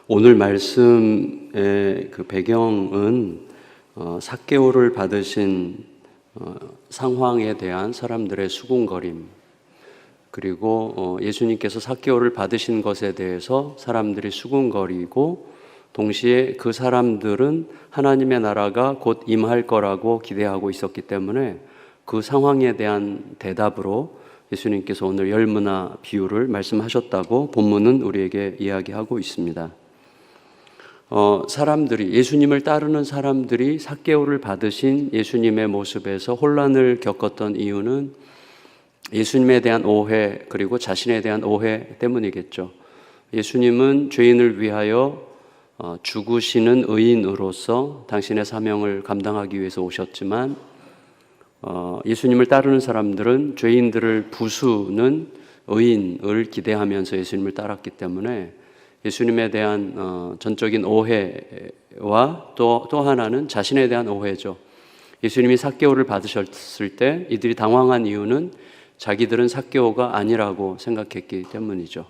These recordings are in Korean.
오늘 말씀의 그 배경은 삭개오를 받으신 상황에 대한 사람들의 수군거림, 그리고 예수님께서 삭개오를 받으신 것에 대해서 사람들이 수군거리고, 동시에 그 사람들은 하나님의 나라가 곧 임할 거라고 기대하고 있었기 때문에 그 상황에 대한 대답으로 예수님께서 오늘 열문화 비유를 말씀하셨다고 본문은 우리에게 이야기하고 있습니다. 사람들이, 예수님을 따르는 사람들이 삭개오를 받으신 예수님의 모습에서 혼란을 겪었던 이유는 예수님에 대한 오해, 그리고 자신에 대한 오해 때문이겠죠. 예수님은 죄인을 위하여 죽으시는 의인으로서 당신의 사명을 감당하기 위해서 오셨지만, 예수님을 따르는 사람들은 죄인들을 부수는 의인을 기대하면서 예수님을 따랐기 때문에 예수님에 대한 전적인 오해와 또 하나는 자신에 대한 오해죠. 예수님이 삭개오를 받으셨을 때 이들이 당황한 이유는 자기들은 삭개오가 아니라고 생각했기 때문이죠.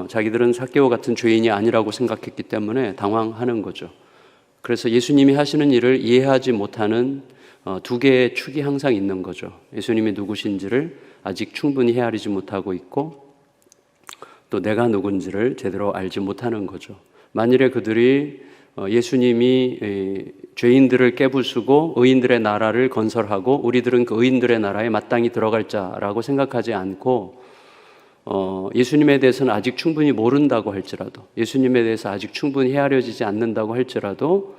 자기들은 삭개오 같은 죄인이 아니라고 생각했기 때문에 당황하는 거죠. 그래서 예수님이 하시는 일을 이해하지 못하는 두 개의 축이 항상 있는 거죠. 예수님이 누구신지를 아직 충분히 헤아리지 못하고 있고, 또 내가 누군지를 제대로 알지 못하는 거죠. 만일에 그들이 예수님이 죄인들을 깨부수고 의인들의 나라를 건설하고 우리들은 그 의인들의 나라에 마땅히 들어갈 자라고 생각하지 않고, 예수님에 대해서는 아직 충분히 모른다고 할지라도, 예수님에 대해서 아직 충분히 헤아려지지 않는다고 할지라도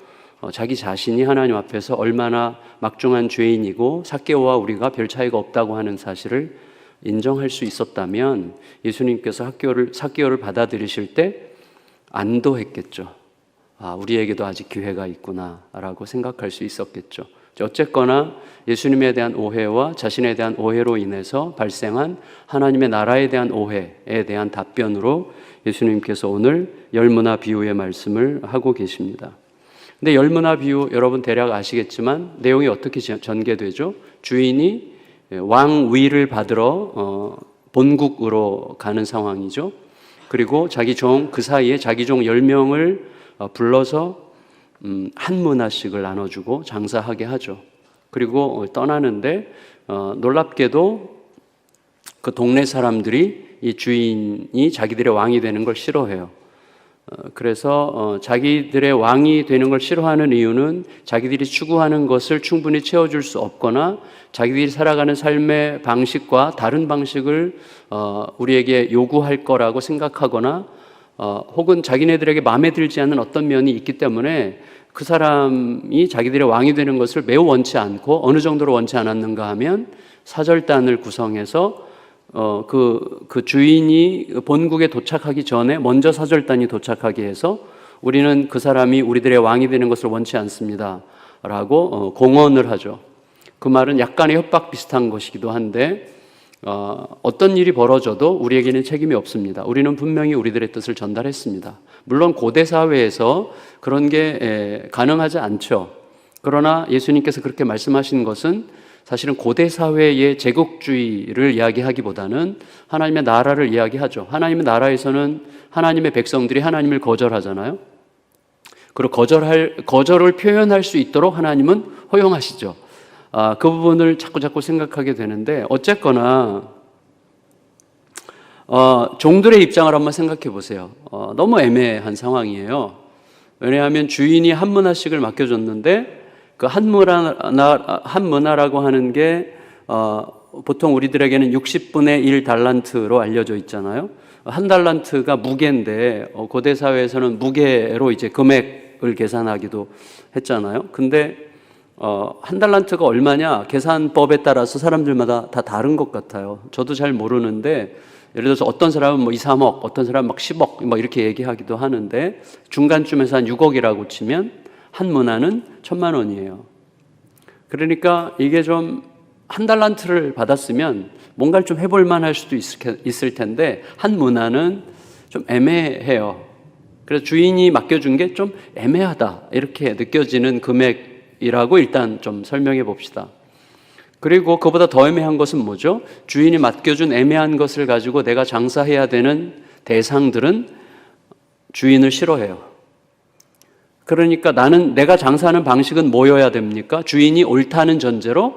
자기 자신이 하나님 앞에서 얼마나 막중한 죄인이고 삭개오와 우리가 별 차이가 없다고 하는 사실을 인정할 수 있었다면 예수님께서 삭개오를 받아들이실 때 안도했겠죠. 우리에게도 아직 기회가 있구나 라고 생각할 수 있었겠죠. 어쨌거나 예수님에 대한 오해와 자신에 대한 오해로 인해서 발생한 하나님의 나라에 대한 오해에 대한 답변으로 예수님께서 오늘 열문화 비유의 말씀을 하고 계십니다. 근데 열문화 비유 여러분 대략 아시겠지만 내용이 어떻게 전개되죠? 주인이 왕위를 받으러 본국으로 가는 상황이죠. 그리고 자기 종, 그 사이에 자기 종 10명을 불러서 한 문화씩을 나눠주고 장사하게 하죠. 그리고 떠나는데 놀랍게도 그 동네 사람들이 이 주인이 자기들의 왕이 되는 걸 싫어해요. 그래서 자기들의 왕이 되는 걸 싫어하는 이유는 자기들이 추구하는 것을 충분히 채워줄 수 없거나 자기들이 살아가는 삶의 방식과 다른 방식을 우리에게 요구할 거라고 생각하거나 혹은 자기네들에게 마음에 들지 않는 어떤 면이 있기 때문에 그 사람이 자기들의 왕이 되는 것을 매우 원치 않고, 어느 정도로 원치 않았는가 하면 사절단을 구성해서 그 주인이 본국에 도착하기 전에 먼저 사절단이 도착하게 해서 우리는 그 사람이 우리들의 왕이 되는 것을 원치 않습니다 라고 공언을 하죠. 그 말은 약간의 협박 비슷한 것이기도 한데, 어떤 일이 벌어져도 우리에게는 책임이 없습니다. 우리는 분명히 우리들의 뜻을 전달했습니다. 물론 고대 사회에서 그런 게 가능하지 않죠. 그러나 예수님께서 그렇게 말씀하신 것은 사실은 고대 사회의 제국주의를 이야기하기보다는 하나님의 나라를 이야기하죠. 하나님의 나라에서는 하나님의 백성들이 하나님을 거절하잖아요. 그리고 거절을 표현할 수 있도록 하나님은 허용하시죠. 그 부분을 자꾸 생각하게 되는데, 어쨌거나 종들의 입장을 한번 생각해 보세요. 너무 애매한 상황이에요. 왜냐하면 주인이 한 문화씩을 맡겨줬는데 그 한 문화라고 하는 게 보통 우리들에게는 60분의 1 달란트로 알려져 있잖아요. 한 달란트가 무게인데 고대 사회에서는 무게로 이제 금액을 계산하기도 했잖아요. 근데 한 달란트가 얼마냐? 계산법에 따라서 사람들마다 다 다른 것 같아요. 저도 잘 모르는데, 예를 들어서 어떤 사람은 뭐 2, 3억, 어떤 사람은 막 10억 뭐 이렇게 얘기하기도 하는데, 중간쯤에서 한 6억이라고 치면 한 문화는 1,000만 원이에요. 그러니까 이게 좀 한 달란트를 받았으면 뭔가를 좀 해볼 만할 수도 있을 텐데 한 문화는 좀 애매해요. 그래서 주인이 맡겨준 게 좀 애매하다 이렇게 느껴지는 금액이라고 일단 좀 설명해 봅시다. 그리고 그보다 더 애매한 것은 뭐죠? 주인이 맡겨준 애매한 것을 가지고 내가 장사해야 되는 대상들은 주인을 싫어해요. 그러니까 내가 장사하는 방식은 뭐여야 됩니까? 주인이 옳다는 전제로,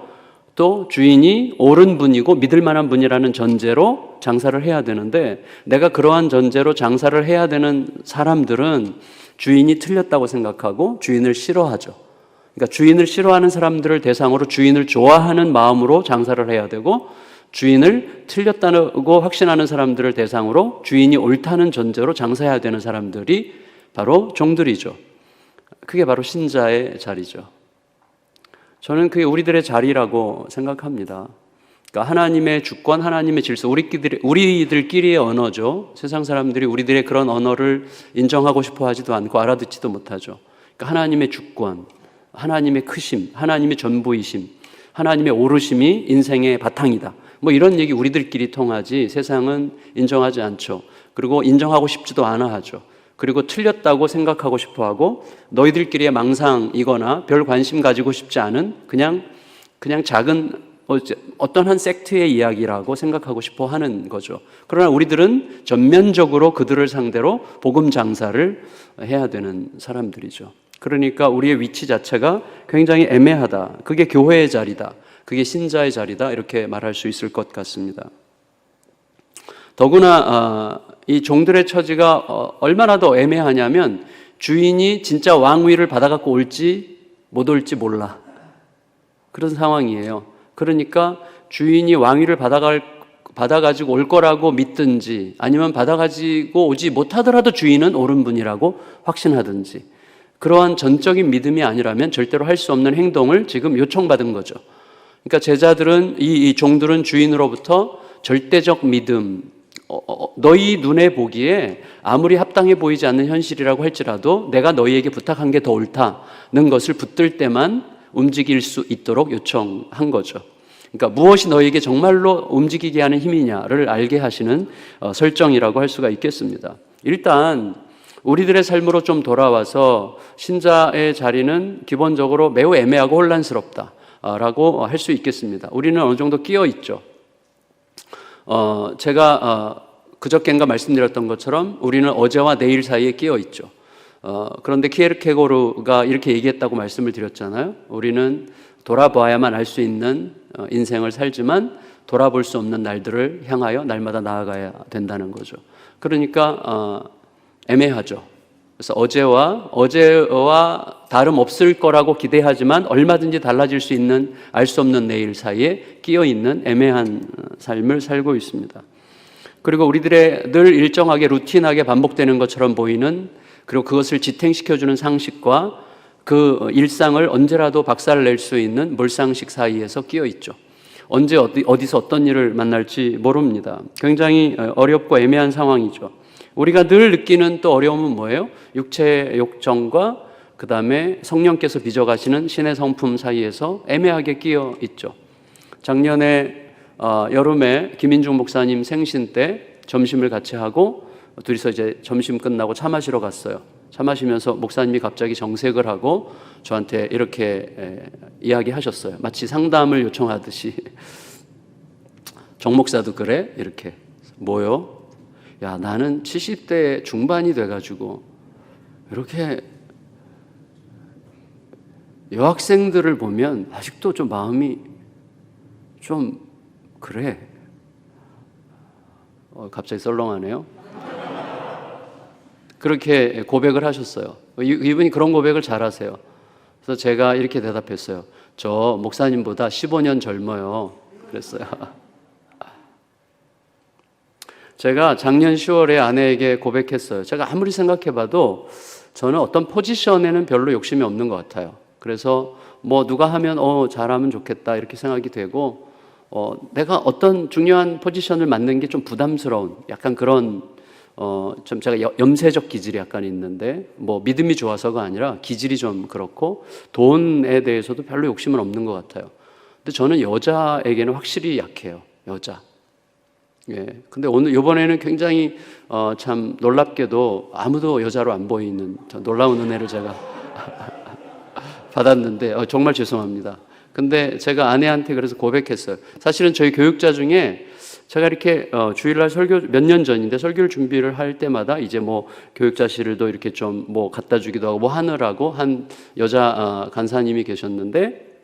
또 주인이 옳은 분이고 믿을 만한 분이라는 전제로 장사를 해야 되는데, 내가 그러한 전제로 장사를 해야 되는 사람들은 주인이 틀렸다고 생각하고 주인을 싫어하죠. 그러니까 주인을 싫어하는 사람들을 대상으로 주인을 좋아하는 마음으로 장사를 해야 되고, 주인을 틀렸다고 확신하는 사람들을 대상으로 주인이 옳다는 전제로 장사해야 되는 사람들이 바로 종들이죠. 그게 바로 신자의 자리죠. 저는 그게 우리들의 자리라고 생각합니다. 그러니까 하나님의 주권, 하나님의 질서, 우리들끼리의 언어죠. 세상 사람들이 우리들의 그런 언어를 인정하고 싶어 하지도 않고 알아듣지도 못하죠. 그러니까 하나님의 주권, 하나님의 크심, 하나님의 전부이심, 하나님의 오르심이 인생의 바탕이다. 뭐 이런 얘기 우리들끼리 통하지 세상은 인정하지 않죠. 그리고 인정하고 싶지도 않아 하죠. 그리고 틀렸다고 생각하고 싶어 하고, 너희들끼리의 망상이거나 별 관심 가지고 싶지 않은 그냥 작은 어떤 한 섹트의 이야기라고 생각하고 싶어 하는 거죠. 그러나 우리들은 전면적으로 그들을 상대로 복음 장사를 해야 되는 사람들이죠. 그러니까 우리의 위치 자체가 굉장히 애매하다. 그게 교회의 자리다. 그게 신자의 자리다. 이렇게 말할 수 있을 것 같습니다. 더구나 이 종들의 처지가 얼마나 더 애매하냐면, 주인이 진짜 왕위를 받아갖고 올지 못 올지 몰라. 그런 상황이에요. 그러니까 주인이 왕위를 받아가지고 올 거라고 믿든지, 아니면 받아가지고 오지 못하더라도 주인은 옳은 분이라고 확신하든지, 그러한 전적인 믿음이 아니라면 절대로 할 수 없는 행동을 지금 요청받은 거죠. 그러니까 제자들은, 이 종들은 주인으로부터 절대적 믿음, 너희 눈에 보기에 아무리 합당해 보이지 않는 현실이라고 할지라도 내가 너희에게 부탁한 게 더 옳다는 것을 붙들 때만 움직일 수 있도록 요청한 거죠. 그러니까 무엇이 너희에게 정말로 움직이게 하는 힘이냐를 알게 하시는 설정이라고 할 수가 있겠습니다. 일단 우리들의 삶으로 좀 돌아와서 신자의 자리는 기본적으로 매우 애매하고 혼란스럽다라고 할 수 있겠습니다. 우리는 어느 정도 끼어 있죠. 제가 그저껜가 말씀드렸던 것처럼 우리는 어제와 내일 사이에 끼어 있죠. 그런데 키에르케고르가 이렇게 얘기했다고 말씀을 드렸잖아요. 우리는 돌아봐야만 알 수 있는 인생을 살지만 돌아볼 수 없는 날들을 향하여 날마다 나아가야 된다는 거죠. 그러니까 애매하죠. 그래서 어제와 다름없을 거라고 기대하지만 얼마든지 달라질 수 있는 알 수 없는 내일 사이에 끼어 있는 애매한 삶을 살고 있습니다. 그리고 우리들의 늘 일정하게 루틴하게 반복되는 것처럼 보이는, 그리고 그것을 지탱시켜주는 상식과 그 일상을 언제라도 박살낼 수 있는 몰상식 사이에서 끼어 있죠. 언제 어디서 어떤 일을 만날지 모릅니다. 굉장히 어렵고 애매한 상황이죠. 우리가 늘 느끼는 또 어려움은 뭐예요? 육체의 욕정과 그 다음에 성령께서 빚어가시는 신의 성품 사이에서 애매하게 끼어 있죠. 작년에 여름에 김인중 목사님 생신 때 점심을 같이 하고 둘이서 이제 점심 끝나고 차 마시러 갔어요. 차 마시면서 목사님이 갑자기 정색을 하고 저한테 이렇게 이야기하셨어요. 마치 상담을 요청하듯이. 정 목사도 그래? 이렇게. 뭐요? 야, 나는 70대 중반이 돼가지고 이렇게 여학생들을 보면 아직도 좀 마음이 좀 그래. 갑자기 썰렁하네요. 그렇게 고백을 하셨어요. 이분이 그런 고백을 잘하세요. 그래서 제가 이렇게 대답했어요. 저 목사님보다 15년 젊어요. 그랬어요. 제가 작년 10월에 아내에게 고백했어요. 제가 아무리 생각해봐도 저는 어떤 포지션에는 별로 욕심이 없는 것 같아요. 그래서 뭐 누가 하면 잘하면 좋겠다 이렇게 생각이 되고, 내가 어떤 중요한 포지션을 맡는 게 좀 부담스러운 약간 그런 좀 제가 염세적 기질이 약간 있는데, 뭐 믿음이 좋아서가 아니라 기질이 좀 그렇고 돈에 대해서도 별로 욕심은 없는 것 같아요. 근데 저는 여자에게는 확실히 약해요. 여자. 예. 근데 이번에는 굉장히 참 놀랍게도 아무도 여자로 안 보이는 놀라운 은혜를 제가 받았는데 정말 죄송합니다. 근데 제가 아내한테 그래서 고백했어요. 사실은 저희 교육자 중에 제가 이렇게 주일날 설교 몇 년 전인데 설교를 준비를 할 때마다 이제 뭐 교육자실도 이렇게 좀 뭐 갖다 주기도 하고 뭐 하느라고 한 여자 간사님이 계셨는데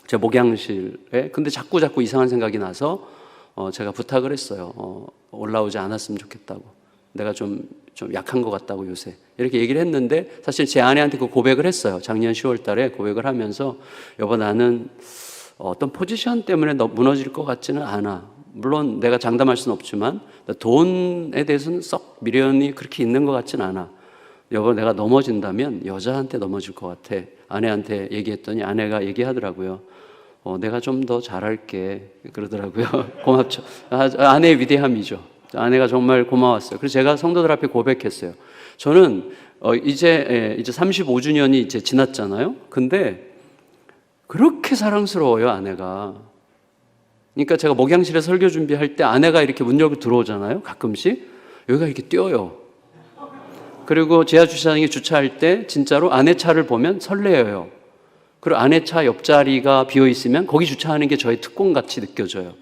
제 목양실에 근데 자꾸 이상한 생각이 나서 제가 부탁을 했어요. 올라오지 않았으면 좋겠다고. 내가 좀 약한 것 같다고 요새 이렇게 얘기를 했는데 사실 제 아내한테 그 고백을 했어요. 작년 10월 달에 고백을 하면서 여보 나는 어떤 포지션 때문에 무너질 것 같지는 않아. 물론 내가 장담할 수는 없지만 돈에 대해서는 썩 미련이 그렇게 있는 것 같지는 않아. 여보 내가 넘어진다면 여자한테 넘어질 것 같아. 아내한테 얘기했더니 아내가 얘기하더라고요. 내가 좀 더 잘할게 그러더라고요. 고맙죠. 아내의 위대함이죠. 아내가 정말 고마웠어요. 그래서 제가 성도들 앞에 고백했어요. 저는 이제 35주년이 이제 지났잖아요. 근데 그렇게 사랑스러워요, 아내가. 그러니까 제가 목양실에 설교 준비할 때 아내가 이렇게 문 열고 들어오잖아요. 가끔씩 여기가 이렇게 뛰어요. 그리고 지하 주차장에 주차할 때 진짜로 아내 차를 보면 설레어요. 그리고 아내 차 옆자리가 비어 있으면 거기 주차하는 게 저의 특권같이 느껴져요.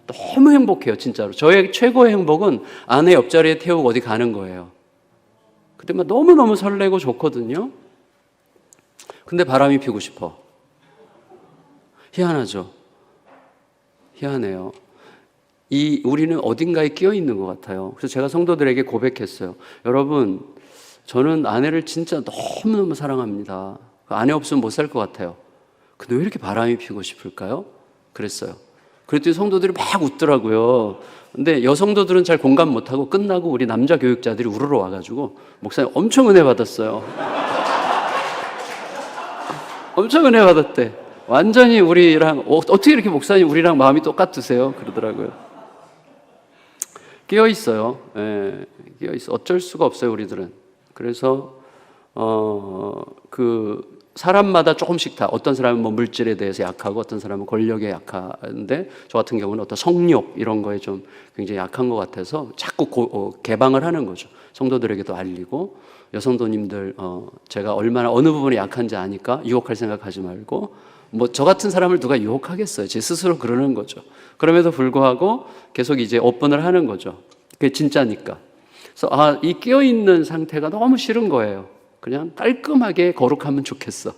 너무 행복해요, 진짜로. 저의 최고의 행복은 아내 옆자리에 태우고 어디 가는 거예요. 그때 막 너무너무 설레고 좋거든요. 근데 바람이 피고 싶어. 희한하죠. 희한해요. 우리는 어딘가에 끼어 있는 것 같아요. 그래서 제가 성도들에게 고백했어요. 여러분, 저는 아내를 진짜 너무너무 사랑합니다. 아내 없으면 못 살 것 같아요. 근데 왜 이렇게 바람이 피고 싶을까요? 그랬어요. 그랬더니 성도들이 막 웃더라고요. 근데 여성도들은 잘 공감 못하고 끝나고 우리 남자 교육자들이 우르르 와가지고 목사님 엄청 은혜 받았어요. 엄청 은혜 받았대. 완전히 우리랑 어떻게 이렇게 목사님 우리랑 마음이 똑같으세요? 그러더라고요. 끼어 있어요. 예, 끼어 있어. 어쩔 수가 없어요, 우리들은. 그래서 사람마다 조금씩 다 어떤 사람은 뭐 물질에 대해서 약하고 어떤 사람은 권력에 약한데 저 같은 경우는 어떤 성욕 이런 거에 좀 굉장히 약한 것 같아서 자꾸 개방을 하는 거죠. 성도들에게도 알리고 여성도님들 제가 얼마나 어느 부분에 약한지 아니까 유혹할 생각하지 말고 뭐 저 같은 사람을 누가 유혹하겠어요. 제 스스로 그러는 거죠. 그럼에도 불구하고 계속 이제 오픈을 하는 거죠. 그게 진짜니까. 그래서 이 끼어 있는 상태가 너무 싫은 거예요. 그냥 깔끔하게 거룩하면 좋겠어.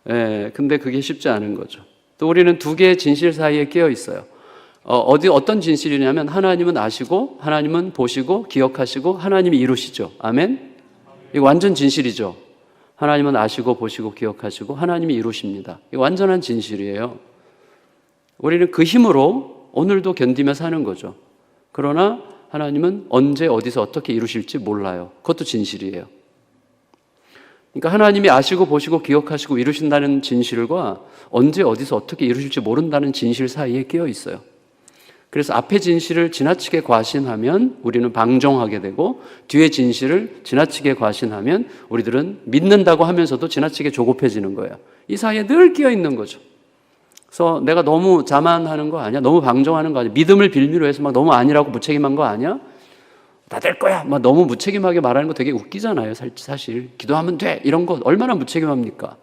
예, 근데 그게 쉽지 않은 거죠. 또 우리는 두 개의 진실 사이에 끼어 있어요. 어떤 진실이냐면 하나님은 아시고 하나님은 보시고 기억하시고 하나님이 이루시죠. 아멘? 이거 완전 진실이죠. 하나님은 아시고 보시고 기억하시고 하나님이 이루십니다. 이거 완전한 진실이에요. 우리는 그 힘으로 오늘도 견디며 사는 거죠. 그러나 하나님은 언제 어디서 어떻게 이루실지 몰라요. 그것도 진실이에요. 그러니까 하나님이 아시고 보시고 기억하시고 이루신다는 진실과 언제 어디서 어떻게 이루실지 모른다는 진실 사이에 끼어 있어요. 그래서 앞에 진실을 지나치게 과신하면 우리는 방종하게 되고 뒤에 진실을 지나치게 과신하면 우리들은 믿는다고 하면서도 지나치게 조급해지는 거예요. 이 사이에 늘 끼어 있는 거죠. 그래서 내가 너무 자만하는 거 아니야? 너무 방종하는 거 아니야? 믿음을 빌미로 해서 막 너무 아니라고 무책임한 거 아니야? 다 될 거야. 막 너무 무책임하게 말하는 거 되게 웃기잖아요. 사실 기도하면 돼. 이런 거 얼마나 무책임합니까?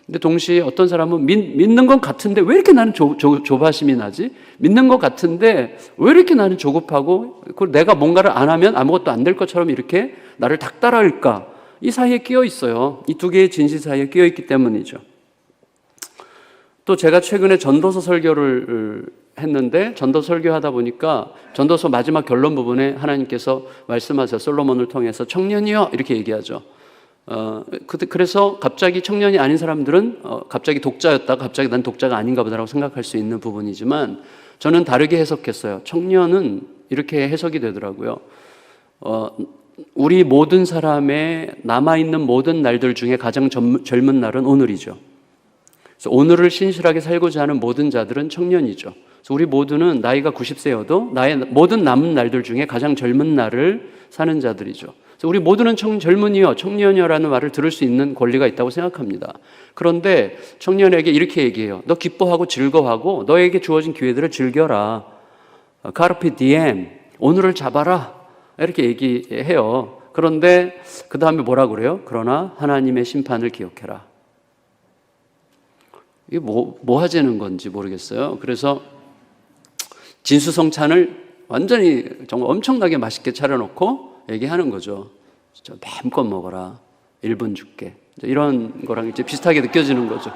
근데 동시에 어떤 사람은 믿는 건 같은데 왜 이렇게 나는 조바심이 나지? 믿는 것 같은데 왜 이렇게 나는 조급하고 내가 뭔가를 안 하면 아무것도 안 될 것처럼 이렇게 나를 닥달할까? 이 사이에 끼어 있어요. 이 두 개의 진실 사이에 끼어 있기 때문이죠. 또 제가 최근에 전도서 설교를 했는데 전도서 설교하다 보니까 전도서 마지막 결론 부분에 하나님께서 말씀하세요. 솔로몬을 통해서 청년이여 이렇게 얘기하죠. 그래서 갑자기 청년이 아닌 사람들은 갑자기 독자였다가 갑자기 난 독자가 아닌가 보다라고 생각할 수 있는 부분이지만 저는 다르게 해석했어요. 청년은 이렇게 해석이 되더라고요. 우리 모든 사람의 남아있는 모든 날들 중에 가장 젊은 날은 오늘이죠. 그래서 오늘을 신실하게 살고자 하는 모든 자들은 청년이죠. 그래서 우리 모두는 나이가 90세여도 나의 모든 남은 날들 중에 가장 젊은 날을 사는 자들이죠. 그래서 우리 모두는 젊은이여, 청년이여라는 말을 들을 수 있는 권리가 있다고 생각합니다. 그런데 청년에게 이렇게 얘기해요. 너 기뻐하고 즐거워하고 너에게 주어진 기회들을 즐겨라. 카르페 디엠, 오늘을 잡아라. 이렇게 얘기해요. 그런데 그 다음에 뭐라고 그래요? 그러나 하나님의 심판을 기억해라. 이게 뭐 하자는 건지 모르겠어요. 그래서 진수성찬을 완전히 정말 엄청나게 맛있게 차려놓고 얘기하는 거죠. 마음껏 먹어라. 1분 줄게. 이런 거랑 이제 비슷하게 느껴지는 거죠.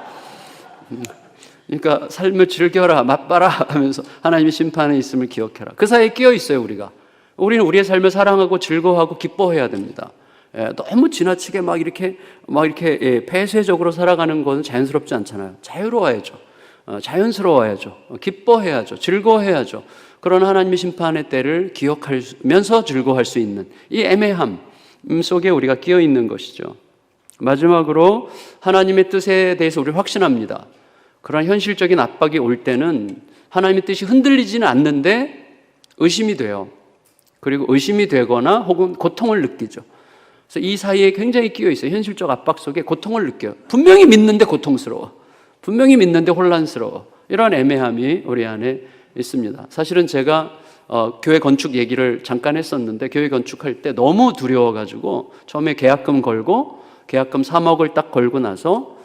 그러니까 삶을 즐겨라, 맛봐라 하면서 하나님의 심판에 있음을 기억해라. 그 사이에 끼어 있어요, 우리가. 우리는 우리의 삶을 사랑하고 즐거워하고 기뻐해야 됩니다. 너무 지나치게 막 이렇게 폐쇄적으로 살아가는 건 자연스럽지 않잖아요. 자유로워야죠. 자연스러워야죠. 기뻐해야죠. 즐거워해야죠. 그런 하나님의 심판의 때를 기억하면서 즐거워할 수 있는 이 애매함 속에 우리가 끼어 있는 것이죠. 마지막으로 하나님의 뜻에 대해서 우리를 확신합니다. 그런 현실적인 압박이 올 때는 하나님의 뜻이 흔들리지는 않는데 의심이 돼요. 그리고 의심이 되거나 혹은 고통을 느끼죠. 그래서 이 사이에 굉장히 끼어 있어요. 현실적 압박 속에 고통을 느껴요. 분명히 믿는데 고통스러워. 분명히 믿는데 혼란스러워. 이런 애매함이 우리 안에 있습니다. 사실은 제가 교회 건축 얘기를 잠깐 했었는데 교회 건축할 때 너무 두려워가지고 처음에 계약금 걸고 계약금 3억을 딱 걸고 나서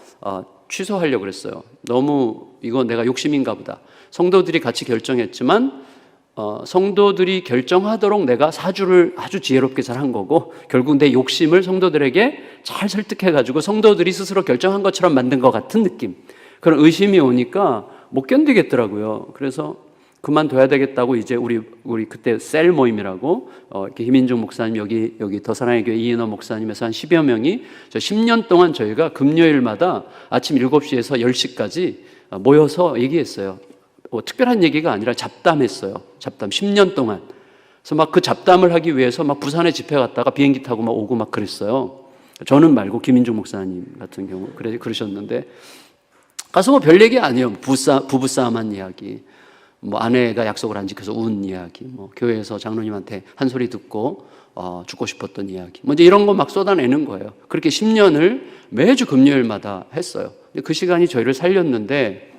취소하려고 그랬어요. 너무 이거 내가 욕심인가 보다. 성도들이 같이 결정했지만 성도들이 결정하도록 내가 사주를 아주 지혜롭게 잘 한 거고 결국 내 욕심을 성도들에게 잘 설득해가지고 성도들이 스스로 결정한 것처럼 만든 것 같은 느낌. 그런 의심이 오니까 못 견디겠더라고요. 그래서 그만둬야 되겠다고 이제 우리 그때 셀 모임이라고 이렇게 김인중 목사님 여기 더 사랑의 교회 이인호 목사님에서 한 10여 명이 10년 동안 저희가 금요일마다 아침 7시에서 10시까지 모여서 얘기했어요. 특별한 얘기가 아니라 잡담했어요. 잡담 10년 동안. 그래서 막 그 잡담을 하기 위해서 막 부산에 집회 갔다가 비행기 타고 막 오고 막 그랬어요. 저는 말고 김인중 목사님 같은 경우 그러셨는데 가서 뭐 별 얘기 아니에요. 부부싸움한 이야기. 뭐 아내가 약속을 안 지켜서 운 이야기, 뭐 교회에서 장로님한테 한 소리 듣고 죽고 싶었던 이야기, 뭐 이제 이런 거 막 쏟아내는 거예요. 그렇게 10년을 매주 금요일마다 했어요. 그 시간이 저희를 살렸는데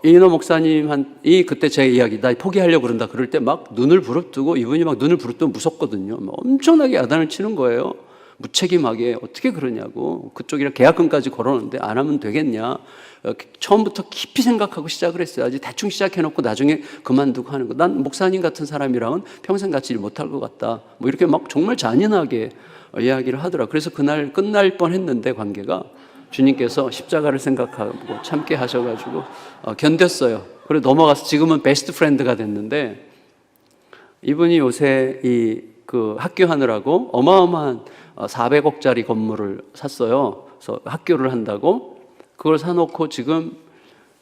이인호 목사님이 그때 제 이야기 나 포기하려고 그런다 그럴 때 막 눈을 부릅뜨고 이분이 막 눈을 부릅뜨면 무섭거든요. 엄청나게 야단을 치는 거예요. 무책임하게 어떻게 그러냐고. 그쪽이랑 계약금까지 걸어놓는데 안 하면 되겠냐. 처음부터 깊이 생각하고 시작을 했어야지. 대충 시작해놓고 나중에 그만두고 하는 거. 난 목사님 같은 사람이랑은 평생 같이 일 못할 것 같다. 뭐 이렇게 막 정말 잔인하게 이야기를 하더라. 그래서 그날 끝날 뻔했는데 관계가 주님께서 십자가를 생각하고 참게 하셔가지고 견뎠어요. 그리고 넘어가서 지금은 베스트 프렌드가 됐는데 이분이 요새 그 학교 하느라고 어마어마한 400억짜리 건물을 샀어요. 그래서 학교를 한다고 그걸 사놓고 지금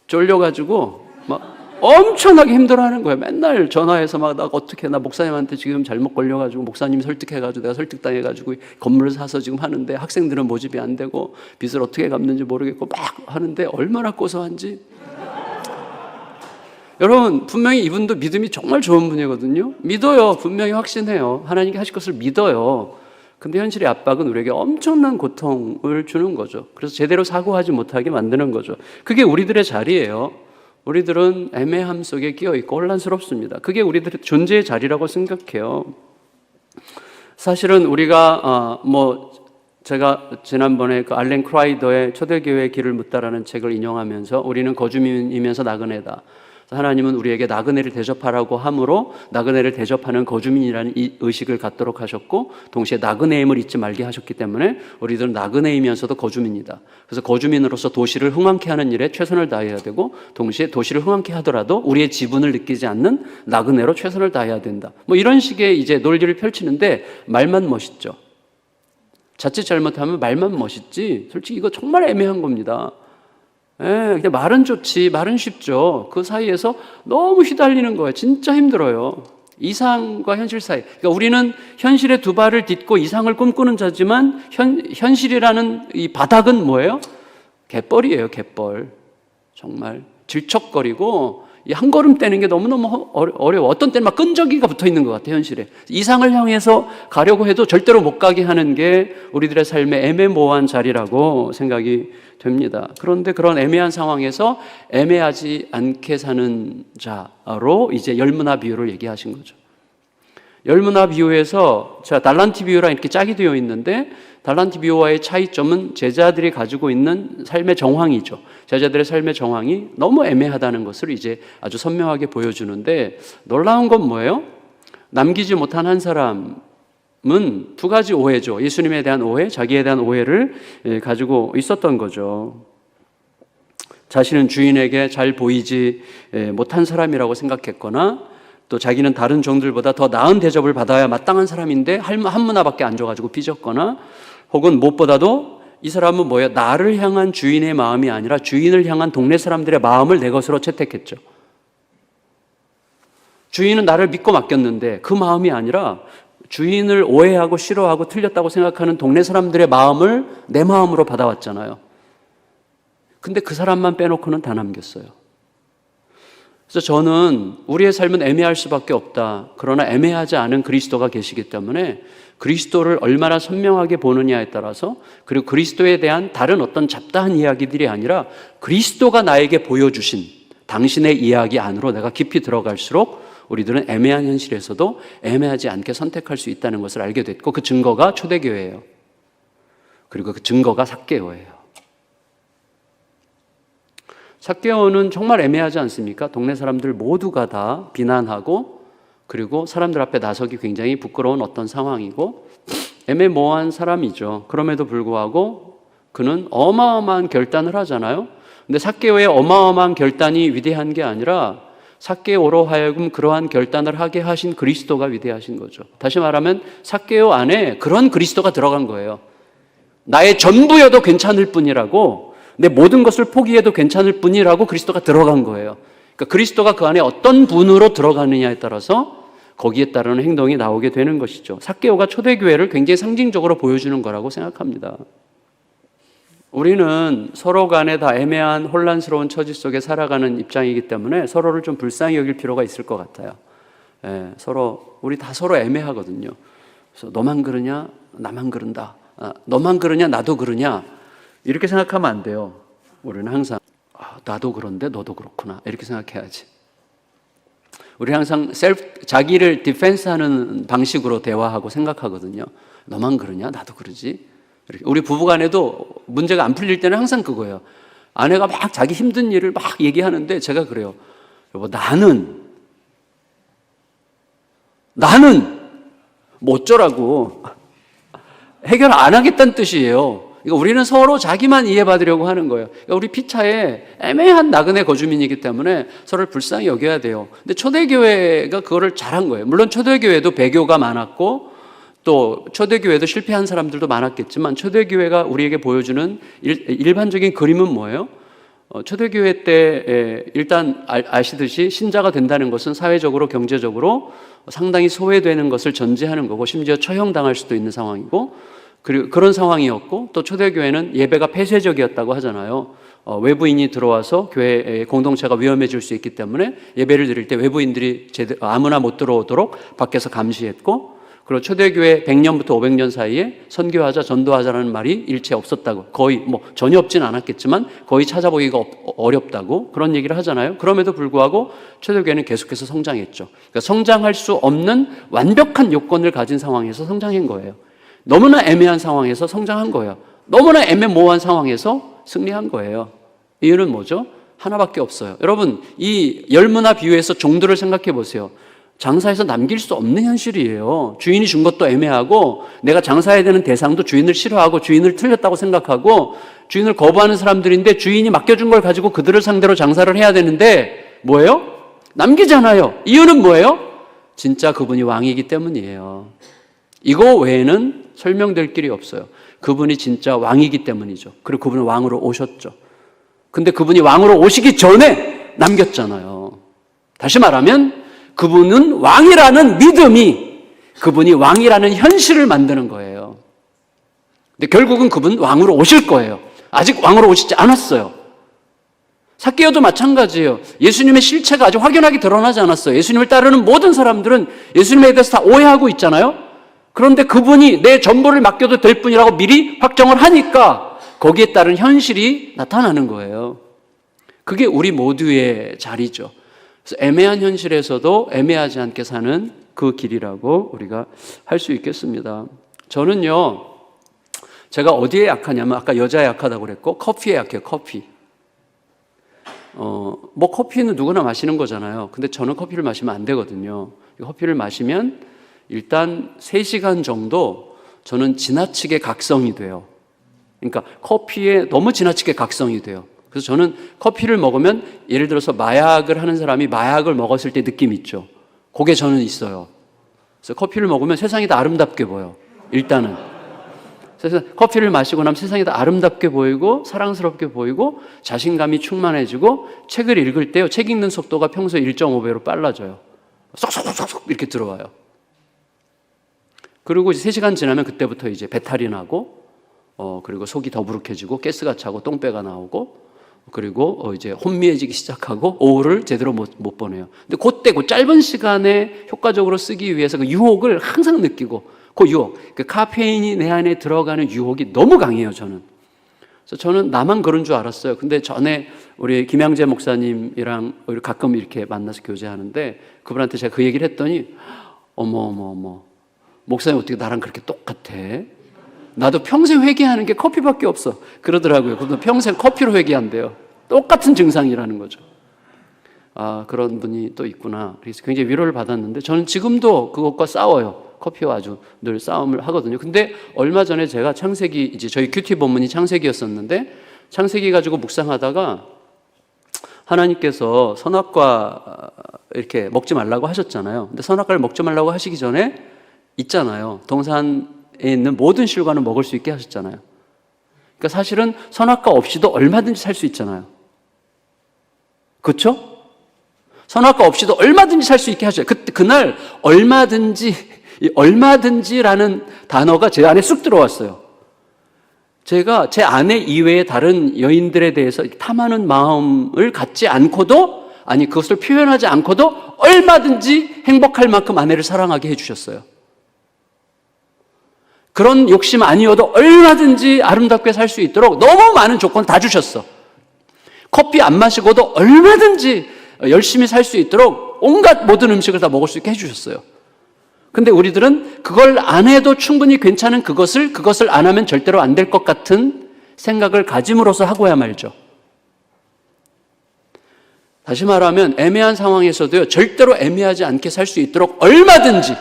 쫄려가지고 막 엄청나게 힘들어하는 거예요. 맨날 전화해서 막 나 어떻게 나 목사님한테 지금 잘못 걸려가지고 목사님이 설득해가지고 내가 설득당해가지고 건물을 사서 지금 하는데 학생들은 모집이 안 되고 빚을 어떻게 갚는지 모르겠고 막 하는데 얼마나 고소한지. 여러분 분명히 이분도 믿음이 정말 좋은 분이거든요. 믿어요. 분명히 확신해요. 하나님께 하실 것을 믿어요. 근데 현실의 압박은 우리에게 엄청난 고통을 주는 거죠. 그래서 제대로 사고하지 못하게 만드는 거죠. 그게 우리들의 자리예요. 우리들은 애매함 속에 끼어있고 혼란스럽습니다. 그게 우리들의 존재의 자리라고 생각해요. 사실은 우리가 제가 지난번에 그 알렌 크라이더의 초대교회의 길을 묻다라는 책을 인용하면서 우리는 거주민이면서 나그네다. 하나님은 우리에게 나그네를 대접하라고 함으로 나그네를 대접하는 거주민이라는 이 의식을 갖도록 하셨고 동시에 나그네임을 잊지 말게 하셨기 때문에 우리들은 나그네이면서도 거주민이다. 그래서 거주민으로서 도시를 흥왕케 하는 일에 최선을 다해야 되고 동시에 도시를 흥왕케 하더라도 우리의 지분을 느끼지 않는 나그네로 최선을 다해야 된다. 뭐 이런 식의 이제 논리를 펼치는데 말만 멋있죠. 자칫 잘못하면 말만 멋있지 솔직히 이거 정말 애매한 겁니다. 그냥 말은 좋지, 말은 쉽죠. 그 사이에서 너무 휘달리는 거예요. 진짜 힘들어요. 이상과 현실 사이. 그러니까 우리는 현실의 두 발을 딛고 이상을 꿈꾸는 자지만 현실이라는 이 바닥은 뭐예요? 갯벌이에요, 갯벌. 정말 질척거리고 이 한 걸음 떼는 게 너무너무 어려워. 어떤 때는 막 끈적이가 붙어 있는 것 같아요, 현실에. 이상을 향해서 가려고 해도 절대로 못 가게 하는 게 우리들의 삶의 애매모호한 자리라고 생각이 됩니다. 그런데 그런 애매한 상황에서 애매하지 않게 사는 자로 이제 열문화 비유를 얘기하신 거죠. 열문화 비유에서 달란트 비유랑 이렇게 짝이 되어 있는데 달란트 비유와의 차이점은 제자들이 가지고 있는 삶의 정황이죠. 제자들의 삶의 정황이 너무 애매하다는 것을 이제 아주 선명하게 보여주는데 놀라운 건 뭐예요? 남기지 못한 한 사람은 두 가지 오해죠. 예수님에 대한 오해, 자기에 대한 오해를 가지고 있었던 거죠. 자신은 주인에게 잘 보이지 못한 사람이라고 생각했거나 또 자기는 다른 종들보다 더 나은 대접을 받아야 마땅한 사람인데 한 문화밖에 안 줘가지고 삐졌거나 혹은 무엇보다도 이 사람은 뭐예요? 나를 향한 주인의 마음이 아니라 주인을 향한 동네 사람들의 마음을 내 것으로 채택했죠. 주인은 나를 믿고 맡겼는데 그 마음이 아니라 주인을 오해하고 싫어하고 틀렸다고 생각하는 동네 사람들의 마음을 내 마음으로 받아왔잖아요. 근데 그 사람만 빼놓고는 다 남겼어요. 그래서 저는 우리의 삶은 애매할 수밖에 없다. 그러나 애매하지 않은 그리스도가 계시기 때문에 그리스도를 얼마나 선명하게 보느냐에 따라서 그리고 그리스도에 대한 다른 어떤 잡다한 이야기들이 아니라 그리스도가 나에게 보여주신 당신의 이야기 안으로 내가 깊이 들어갈수록 우리들은 애매한 현실에서도 애매하지 않게 선택할 수 있다는 것을 알게 됐고 그 증거가 초대교회예요. 그리고 그 증거가 삭개오예요. 삭개오는 정말 애매하지 않습니까? 동네 사람들 모두가 다 비난하고 그리고 사람들 앞에 나서기 굉장히 부끄러운 어떤 상황이고 애매모호한 사람이죠. 그럼에도 불구하고 그는 어마어마한 결단을 하잖아요. 근데 삭개오의 어마어마한 결단이 위대한 게 아니라 삭개오로 하여금 그러한 결단을 하게 하신 그리스도가 위대하신 거죠. 다시 말하면 삭개오 안에 그런 그리스도가 들어간 거예요. 나의 전부여도 괜찮을 뿐이라고 내 모든 것을 포기해도 괜찮을 뿐이라고 그리스도가 들어간 거예요. 그러니까 그리스도가 그 안에 어떤 분으로 들어가느냐에 따라서 거기에 따르는 행동이 나오게 되는 것이죠. 삭개오가 초대교회를 굉장히 상징적으로 보여주는 거라고 생각합니다. 우리는 서로 간에 다 애매한 혼란스러운 처지 속에 살아가는 입장이기 때문에 서로를 좀 불쌍히 여길 필요가 있을 것 같아요. 우리 다 서로 애매하거든요. 그래서 너만 그러냐? 나만 그런다. 너만 그러냐? 나도 그러냐? 이렇게 생각하면 안 돼요. 우리는 항상 나도 그런데 너도 그렇구나 이렇게 생각해야지. 우리 항상 자기를 디펜스하는 방식으로 대화하고 생각하거든요. 너만 그러냐? 나도 그러지. 이렇게. 우리 부부간에도 문제가 안 풀릴 때는 항상 그거예요. 아내가 막 자기 힘든 일을 막 얘기하는데 제가 그래요. 여보 나는 뭐 어쩌라고 해결 안 하겠다는 뜻이에요. 그러니까 우리는 서로 자기만 이해받으려고 하는 거예요. 그러니까 우리 피차에 애매한 나그네 거주민이기 때문에 서로를 불쌍히 여겨야 돼요. 근데 초대교회가 그거를 잘한 거예요. 물론 초대교회도 배교가 많았고 또 초대교회도 실패한 사람들도 많았겠지만 초대교회가 우리에게 보여주는 일반적인 그림은 뭐예요? 초대교회 때 일단 아시듯이 신자가 된다는 것은 사회적으로 경제적으로 상당히 소외되는 것을 전제하는 거고 심지어 처형당할 수도 있는 상황이고 그리고 그런 상황이었고 또 초대교회는 예배가 폐쇄적이었다고 하잖아요. 외부인이 들어와서 교회 공동체가 위험해질 수 있기 때문에 예배를 드릴 때 외부인들이 아무나 못 들어오도록 밖에서 감시했고 그리고 초대교회 100년부터 500년 사이에 선교하자, 전도하자라는 말이 일체 없었다고 거의 전혀 없진 않았겠지만 거의 찾아보기가 어렵다고 그런 얘기를 하잖아요. 그럼에도 불구하고 초대교회는 계속해서 성장했죠. 그러니까 성장할 수 없는 완벽한 요건을 가진 상황에서 성장한 거예요. 너무나 애매한 상황에서 성장한 거예요. 너무나 애매모호한 상황에서 승리한 거예요. 이유는 뭐죠? 하나밖에 없어요. 여러분, 이 열문화 비유에서 종들을 생각해 보세요. 장사해서 남길 수 없는 현실이에요. 주인이 준 것도 애매하고 내가 장사해야 되는 대상도 주인을 싫어하고 주인을 틀렸다고 생각하고 주인을 거부하는 사람들인데 주인이 맡겨준 걸 가지고 그들을 상대로 장사를 해야 되는데 뭐예요? 남기잖아요. 이유는 뭐예요? 진짜 그분이 왕이기 때문이에요. 이거 외에는 설명될 길이 없어요. 그분이 진짜 왕이기 때문이죠. 그리고 그분은 왕으로 오셨죠. 근데 그분이 왕으로 오시기 전에 남겼잖아요. 다시 말하면 그분은 왕이라는 믿음이 그분이 왕이라는 현실을 만드는 거예요. 근데 결국은 그분 왕으로 오실 거예요. 아직 왕으로 오시지 않았어요. 삭개오도 마찬가지예요. 예수님의 실체가 아직 확연하게 드러나지 않았어요. 예수님을 따르는 모든 사람들은 예수님에 대해서 다 오해하고 있잖아요. 그런데 그분이 내 전부를 맡겨도 될 뿐이라고 미리 확정을 하니까 거기에 따른 현실이 나타나는 거예요. 그게 우리 모두의 자리죠. 그래서 애매한 현실에서도 애매하지 않게 사는 그 길이라고 우리가 할 수 있겠습니다. 저는요, 제가 어디에 약하냐면 아까 여자에 약하다고 그랬고 커피에 약해요. 커피. 뭐 커피는 누구나 마시는 거잖아요. 근데 저는 커피를 마시면 안 되거든요. 커피를 마시면 일단 3시간 정도 저는 지나치게 각성이 돼요. 그러니까 커피에 너무 지나치게 각성이 돼요. 그래서 저는 커피를 먹으면 예를 들어서 마약을 하는 사람이 마약을 먹었을 때 느낌 있죠. 그게 저는 있어요. 그래서 커피를 먹으면 세상이 다 아름답게 보여. 일단은. 그래서 커피를 마시고 나면 세상이 다 아름답게 보이고 사랑스럽게 보이고 자신감이 충만해지고 책을 읽을 때요. 책 읽는 속도가 평소 1.5배로 빨라져요. 쏙쏙쏙쏙 이렇게 들어와요. 그리고 이제 3시간 지나면 그때부터 이제 배탈이 나고 그리고 속이 더부룩해지고 가스가 차고 똥배가 나오고 그리고 이제 혼미해지기 시작하고 오후를 제대로 못 보내요. 근데 그때 그 짧은 시간에 효과적으로 쓰기 위해서 그 유혹을 항상 느끼고 그 유혹, 그 카페인이 내 안에 들어가는 유혹이 너무 강해요, 저는. 그래서 저는 나만 그런 줄 알았어요. 근데 전에 우리 김양재 목사님이랑 가끔 이렇게 만나서 교제하는데 그분한테 제가 그 얘기를 했더니 어머 목사님 어떻게 나랑 그렇게 똑같아? 나도 평생 회개하는 게 커피밖에 없어. 그러더라고요. 그분도 평생 커피로 회개한대요. 똑같은 증상이라는 거죠. 아, 그런 분이 또 있구나. 그래서 굉장히 위로를 받았는데 저는 지금도 그것과 싸워요. 커피와 아주 늘 싸움을 하거든요. 근데 얼마 전에 제가 창세기, 이제 저희 큐티 본문이 창세기였었는데 창세기 가지고 묵상하다가 하나님께서 선악과 이렇게 먹지 말라고 하셨잖아요. 근데 선악과를 먹지 말라고 하시기 전에 있잖아요. 동산에 있는 모든 실과는 먹을 수 있게 하셨잖아요. 그러니까 사실은 선악과 없이도 얼마든지 살 수 있잖아요. 그렇죠? 선악과 없이도 얼마든지 살 수 있게 하셔요. 그날 얼마든지라는 단어가 제 안에 쑥 들어왔어요. 제가 제 아내 이외의 다른 여인들에 대해서 탐하는 마음을 갖지 않고도, 아니 그것을 표현하지 않고도 얼마든지 행복할 만큼 아내를 사랑하게 해주셨어요. 그런 욕심 아니어도 얼마든지 아름답게 살 수 있도록 너무 많은 조건을 다 주셨어. 커피 안 마시고도 얼마든지 열심히 살 수 있도록 온갖 모든 음식을 다 먹을 수 있게 해주셨어요. 근데 우리들은 그걸 안 해도 충분히 괜찮은 그것을 안 하면 절대로 안 될 것 같은 생각을 가짐으로써 하고야 말죠. 다시 말하면 애매한 상황에서도요, 절대로 애매하지 않게 살 수 있도록 얼마든지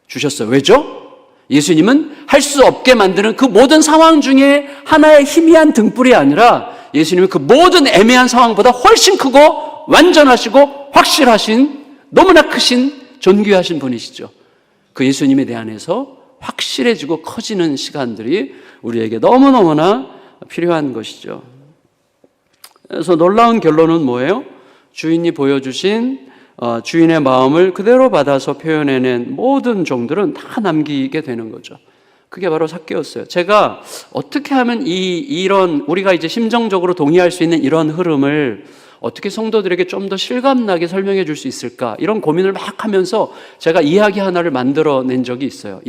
주셨어요. 왜죠? 예수님은 할 수 없게 만드는 그 모든 상황 중에 하나의 희미한 등불이 아니라 예수님은 그 모든 애매한 상황보다 훨씬 크고 완전하시고 확실하신, 너무나 크신 존귀하신 분이시죠. 그 예수님에 대한해서 확실해지고 커지는 시간들이 우리에게 너무너무나 필요한 것이죠. 그래서 놀라운 결론은 뭐예요? 주인이 보여주신 주인의 마음을 그대로 받아서 표현해낸 모든 종들은 다 남기게 되는 거죠. 그게 바로 삭개오였어요. 제가 어떻게 하면 이런 우리가 이제 심정적으로 동의할 수 있는 이런 흐름을 어떻게 성도들에게 좀 더 실감나게 설명해 줄 수 있을까? 이런 고민을 막 하면서 제가 이야기 하나를 만들어낸 적이 있어요.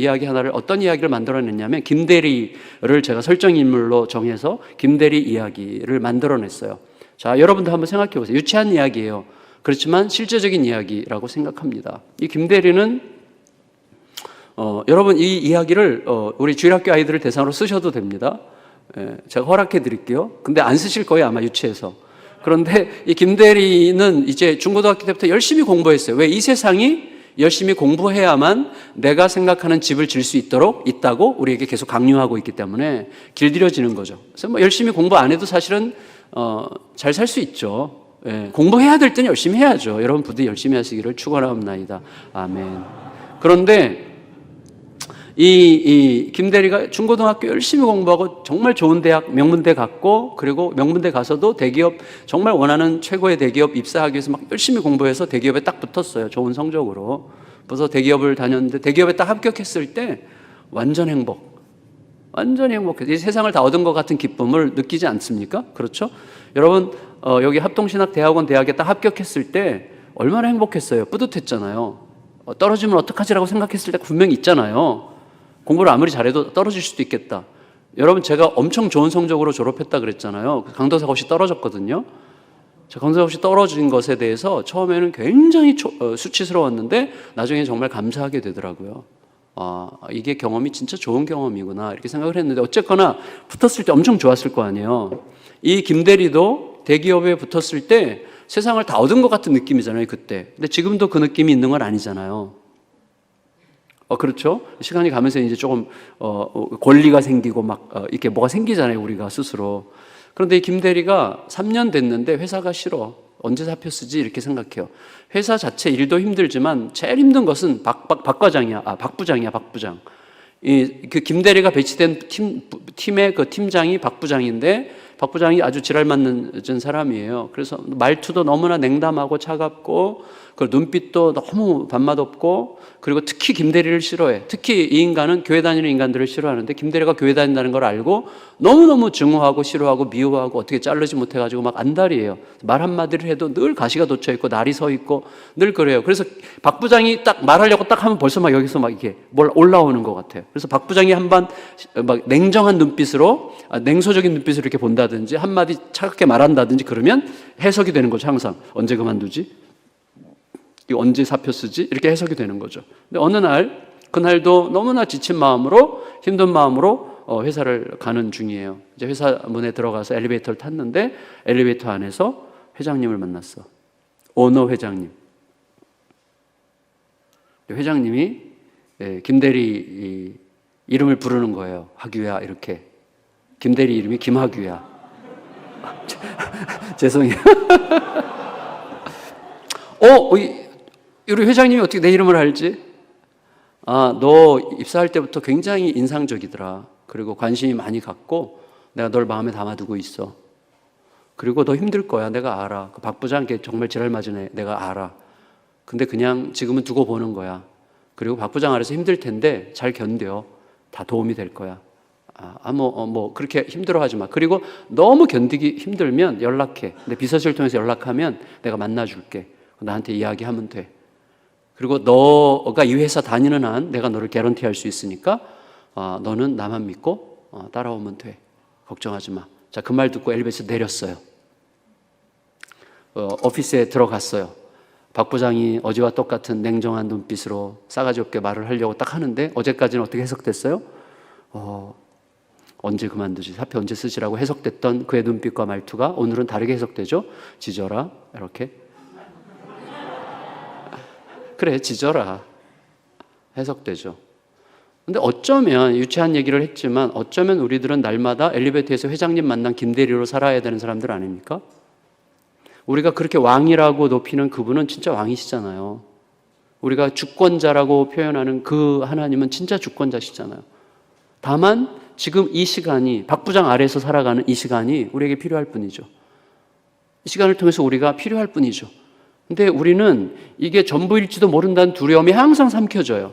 어떤 이야기를 만들어냈냐면 김대리를 제가 설정인물로 정해서 김대리 이야기를 만들어냈어요. 자, 여러분도 한번 생각해 보세요. 유치한 이야기예요. 그렇지만 실제적인 이야기라고 생각합니다. 이 김대리는 여러분 이 이야기를 우리 주일학교 아이들을 대상으로 쓰셔도 됩니다. 제가 허락해 드릴게요. 근데 안 쓰실 거예요, 아마 유치해서. 그런데 이 김대리는 이제 중고등학교 때부터 열심히 공부했어요. 왜? 이 세상이 열심히 공부해야만 내가 생각하는 집을 질 수 있다고 우리에게 계속 강요하고 있기 때문에 길들여지는 거죠. 그래서 뭐 열심히 공부 안 해도 사실은 잘 살 수 있죠. 공부해야 될 때는 열심히 해야죠. 여러분 부디 열심히 하시기를 축원하옵나이다. 아멘. 그런데 이 김대리가 중고등학교 열심히 공부하고 정말 좋은 대학 명문대 갔고, 그리고 명문대 가서도 대기업, 정말 원하는 최고의 대기업 입사하기 위해서 막 열심히 공부해서 대기업에 딱 붙었어요. 좋은 성적으로. 그래서 대기업을 다녔는데 대기업에 딱 합격했을 때 완전 행복해요. 이 세상을 다 얻은 것 같은 기쁨을 느끼지 않습니까? 그렇죠? 여러분 여기 합동신학대학원 대학에 딱 합격했을 때 얼마나 행복했어요. 뿌듯했잖아요. 떨어지면 어떡하지라고 생각했을 때 분명히 있잖아요. 공부를 아무리 잘해도 떨어질 수도 있겠다. 여러분 제가 엄청 좋은 성적으로 졸업했다 그랬잖아요. 강도사가 없이 떨어졌거든요. 검사 없이 떨어진 것에 대해서 처음에는 굉장히 수치스러웠는데 나중에 정말 감사하게 되더라고요. 이게 경험이 진짜 좋은 경험이구나 이렇게 생각을 했는데, 어쨌거나 붙었을 때 엄청 좋았을 거 아니에요. 이 김대리도 대기업에 붙었을 때 세상을 다 얻은 것 같은 느낌이잖아요, 그때. 근데 지금도 그 느낌이 있는 건 아니잖아요. 그렇죠? 시간이 가면서 이제 조금 권리가 생기고 막 이렇게 뭐가 생기잖아요, 우리가 스스로. 그런데 이 김대리가 3년 됐는데 회사가 싫어. 언제 사표 쓰지? 이렇게 생각해요. 회사 자체 일도 힘들지만 제일 힘든 것은 박 부장이야. 그 김대리가 배치된 팀의 그 팀장이 박 부장인데, 박 부장이 아주 지랄 맞는 사람이에요. 그래서 말투도 너무나 냉담하고 차갑고, 그 눈빛도 너무 밥맛 없고, 그리고 특히 김대리를 싫어해. 특히 이 인간은 교회 다니는 인간들을 싫어하는데, 김대리가 교회 다닌다는 걸 알고 너무너무 증오하고 싫어하고 미워하고 어떻게 자르지 못해가지고 막 안달이에요. 말 한마디를 해도 늘 가시가 돋쳐있고 날이 서 있고 늘 그래요. 그래서 박 부장이 딱 말하려고 딱 하면 벌써 막 여기서 막 이게 뭘 올라오는 것 같아요. 그래서 박 부장이 한번 막 냉정한 눈빛으로, 냉소적인 눈빛으로 이렇게 본다든지 한마디 차갑게 말한다든지 그러면 해석이 되는 거죠. 항상 언제 그만두지? 언제 사표 쓰지? 이렇게 해석이 되는 거죠. 근데 어느 날, 그날도 너무나 지친 마음으로, 힘든 마음으로 회사를 가는 중이에요. 이제 회사 문에 들어가서 엘리베이터를 탔는데 엘리베이터 안에서 회장님을 만났어. 오너 회장님. 회장님이 김대리 이름을 부르는 거예요. 하규야 이렇게. 김대리 이름이 김하규야. 죄송해요. 우리 회장님이 어떻게 내 이름을 알지? 너 입사할 때부터 굉장히 인상적이더라. 그리고 관심이 많이 갖고 내가 널 마음에 담아두고 있어. 그리고 너 힘들 거야. 내가 알아. 그 박 부장 정말 지랄 맞은 애 내가 알아. 근데 그냥 지금은 두고 보는 거야. 그리고 박 부장 아래서 힘들 텐데 잘 견뎌. 다 도움이 될 거야. 그렇게 힘들어하지 마. 그리고 너무 견디기 힘들면 연락해. 내 비서실 통해서 연락하면 내가 만나줄게. 나한테 이야기하면 돼. 그리고 너가 이 회사 다니는 한 내가 너를 개런티할 수 있으니까 너는 나만 믿고 따라오면 돼. 걱정하지 마. 자, 그 말 듣고 엘리베이터 내렸어요. 오피스에 들어갔어요. 박 부장이 어제와 똑같은 냉정한 눈빛으로 싸가지 없게 말을 하려고 딱 하는데, 어제까지는 어떻게 해석됐어요? 언제 그만두지? 사표 언제 쓰시라고 해석됐던 그의 눈빛과 말투가 오늘은 다르게 해석되죠? 지져라. 이렇게. 그래, 지져라. 해석되죠. 근데 어쩌면, 유치한 얘기를 했지만 어쩌면 우리들은 날마다 엘리베이터에서 회장님 만난 김대리로 살아야 되는 사람들 아닙니까? 우리가 그렇게 왕이라고 높이는 그분은 진짜 왕이시잖아요. 우리가 주권자라고 표현하는 그 하나님은 진짜 주권자시잖아요. 다만 지금 이 시간이, 박 부장 아래에서 살아가는 이 시간이 우리에게 필요할 뿐이죠. 이 시간을 통해서 우리가 필요할 뿐이죠. 근데 우리는 이게 전부일지도 모른다는 두려움이 항상 삼켜져요.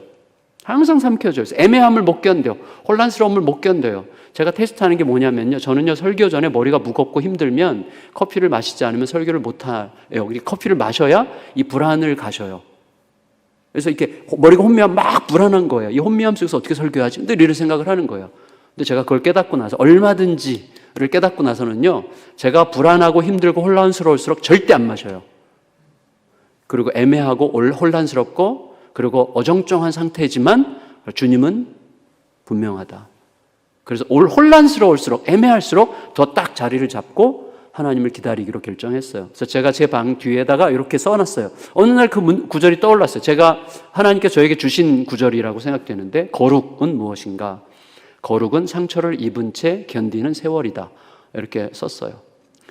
항상 삼켜져요. 애매함을 못 견뎌요. 혼란스러움을 못 견뎌요. 제가 테스트하는 게 뭐냐면요. 저는요, 설교 전에 머리가 무겁고 힘들면 커피를 마시지 않으면 설교를 못 해요. 커피를 마셔야 이 불안을 가셔요. 그래서 이렇게 머리가 혼미하면 막 불안한 거예요. 이 혼미함 속에서 어떻게 설교하지? 늘 이런 생각을 하는 거예요. 근데 제가 그걸 깨닫고 나서, 얼마든지를 깨닫고 나서는요, 제가 불안하고 힘들고 혼란스러울수록 절대 안 마셔요. 그리고 애매하고 혼란스럽고 그리고 어정쩡한 상태지만 주님은 분명하다. 그래서 혼란스러울수록, 애매할수록 더 딱 자리를 잡고 하나님을 기다리기로 결정했어요. 그래서 제가 제 방 뒤에다가 이렇게 써놨어요. 어느 날 그 구절이 떠올랐어요. 제가 하나님께서 저에게 주신 구절이라고 생각되는데, 거룩은 무엇인가? 거룩은 상처를 입은 채 견디는 세월이다. 이렇게 썼어요.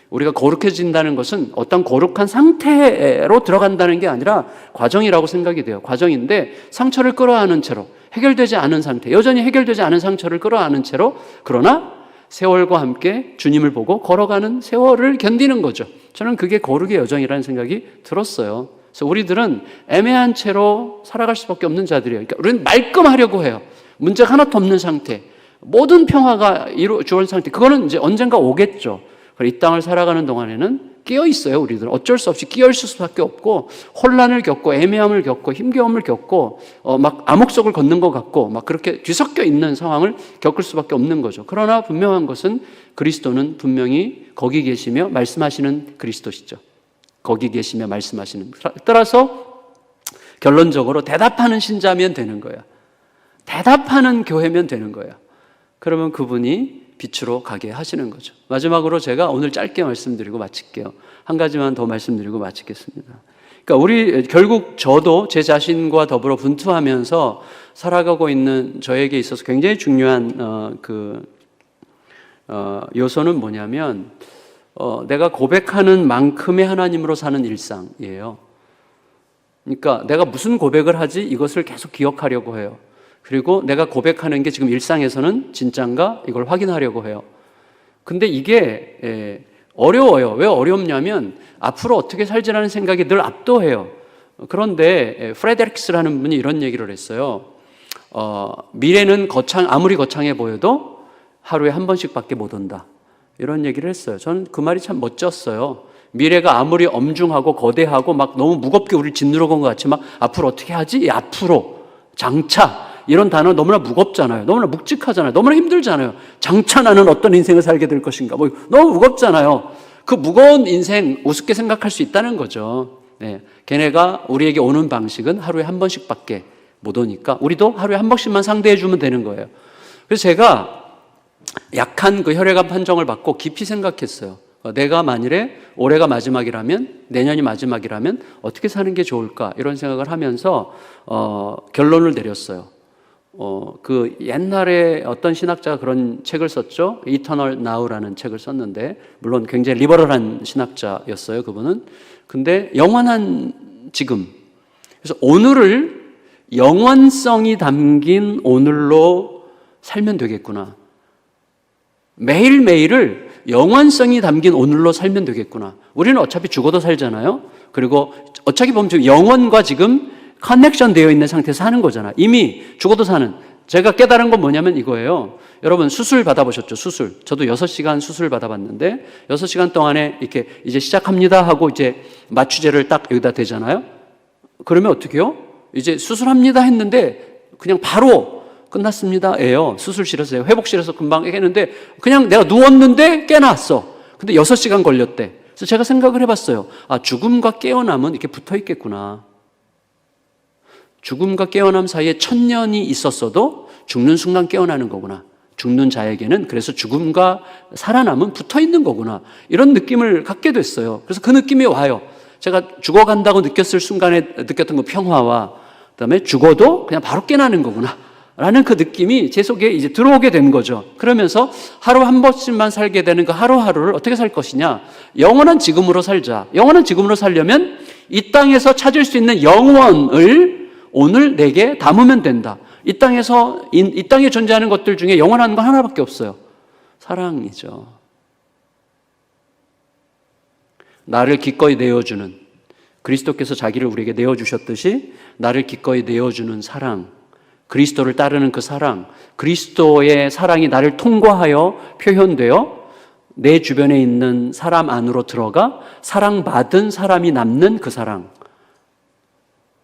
우리가 거룩해진다는 것은 어떤 거룩한 상태로 들어간다는 게 아니라 과정이라고 생각이 돼요. 과정인데 상처를 끌어안은 채로, 해결되지 않은 상태, 여전히 해결되지 않은 상처를 끌어안은 채로, 그러나 세월과 함께 주님을 보고 걸어가는 세월을 견디는 거죠. 저는 그게 거룩의 여정이라는 생각이 들었어요. 그래서 우리들은 애매한 채로 살아갈 수밖에 없는 자들이에요. 그러니까 우리는 말끔하려고 해요. 문제가 하나도 없는 상태, 모든 평화가 이루어진 상태. 그거는 이제 언젠가 오겠죠. 이 땅을 살아가는 동안에는 끼어 있어요. 우리들은 어쩔 수 없이 끼어 있을 수밖에 없고, 혼란을 겪고 애매함을 겪고 힘겨움을 겪고 막 암흑속을 걷는 것 같고 막 그렇게 뒤섞여 있는 상황을 겪을 수밖에 없는 거죠. 그러나 분명한 것은 그리스도는 분명히 거기 계시며 말씀하시는 그리스도시죠. 거기 계시며 말씀하시는. 따라서 결론적으로 대답하는 신자면 되는 거야. 대답하는 교회면 되는 거야. 그러면 그분이 빛으로 가게 하시는 거죠. 마지막으로 제가 오늘 짧게 말씀드리고 마칠게요. 한 가지만 더 말씀드리고 마치겠습니다. 그러니까 결국 저도 제 자신과 더불어 분투하면서 살아가고 있는 저에게 있어서 굉장히 중요한 요소는 뭐냐면 내가 고백하는 만큼의 하나님으로 사는 일상이에요. 그러니까 내가 무슨 고백을 하지 이것을 계속 기억하려고 해요. 그리고 내가 고백하는 게 지금 일상에서는 진짠가 이걸 확인하려고 해요. 근데 이게 어려워요. 왜 어렵냐면 앞으로 어떻게 살지라는 생각이 늘 압도해요. 그런데 프레데릭스라는 분이 이런 얘기를 했어요. 미래는 아무리 거창해 보여도 하루에 한 번씩밖에 못 온다. 이런 얘기를 했어요. 저는 그 말이 참 멋졌어요. 미래가 아무리 엄중하고 거대하고 막 너무 무겁게 우리를 짓누르는 것 같이 막 앞으로 어떻게 하지? 앞으로, 장차 이런 단어 너무나 무겁잖아요. 너무나 묵직하잖아요. 너무나 힘들잖아요. 장차 나는 어떤 인생을 살게 될 것인가? 너무 무겁잖아요. 그 무거운 인생 우습게 생각할 수 있다는 거죠. 네. 걔네가 우리에게 오는 방식은 하루에 한 번씩밖에 못 오니까 우리도 하루에 한 번씩만 상대해 주면 되는 거예요. 그래서 제가 약한 그 혈액암 판정을 받고 깊이 생각했어요. 내가 만일에 올해가 마지막이라면, 내년이 마지막이라면 어떻게 사는 게 좋을까? 이런 생각을 하면서 결론을 내렸어요. 그 옛날에 어떤 신학자가 그런 책을 썼죠. Eternal Now라는 책을 썼는데, 물론 굉장히 리버럴한 신학자였어요, 그분은. 근데 영원한 지금. 그래서 오늘을 영원성이 담긴 오늘로 살면 되겠구나. 매일매일을 영원성이 담긴 오늘로 살면 되겠구나. 우리는 어차피 죽어도 살잖아요. 그리고 어차피 보면 지금 영원과 지금 커넥션 되어 있는 상태에서 사는 거잖아. 이미 죽어도 사는. 제가 깨달은 건 뭐냐면 이거예요. 여러분 수술 받아보셨죠? 수술. 저도 6시간 수술 받아봤는데 6시간 동안에 이렇게 이제 시작합니다 하고 이제 마취제를 딱 여기다 대잖아요. 그러면 어떻게 해요? 이제 수술합니다 했는데 그냥 바로 끝났습니다 예요. 수술실에서 회복실에서 금방 했는데 그냥 내가 누웠는데 깨났어. 근데 6시간 걸렸대. 그래서 제가 생각을 해봤어요. 죽음과 깨어남은 이렇게 붙어 있겠구나. 죽음과 깨어남 사이에 1000년이 있었어도 죽는 순간 깨어나는 거구나. 죽는 자에게는 그래서 죽음과 살아남은 붙어 있는 거구나. 이런 느낌을 갖게 됐어요. 그래서 그 느낌이 와요. 제가 죽어간다고 느꼈을 순간에 느꼈던 그 평화와 그다음에 죽어도 그냥 바로 깨나는 거구나. 라는 그 느낌이 제 속에 이제 들어오게 된 거죠. 그러면서 하루 한 번씩만 살게 되는 그 하루하루를 어떻게 살 것이냐. 영원한 지금으로 살자. 영원한 지금으로 살려면 이 땅에서 찾을 수 있는 영원을 오늘 내게 담으면 된다. 이 땅에 존재하는 것들 중에 영원한 건 하나밖에 없어요. 사랑이죠. 나를 기꺼이 내어주는, 그리스도께서 자기를 우리에게 내어주셨듯이 나를 기꺼이 내어주는 사랑, 그리스도를 따르는 그 사랑, 그리스도의 사랑이 나를 통과하여 표현되어 내 주변에 있는 사람 안으로 들어가 사랑받은 사람이 남는 그 사랑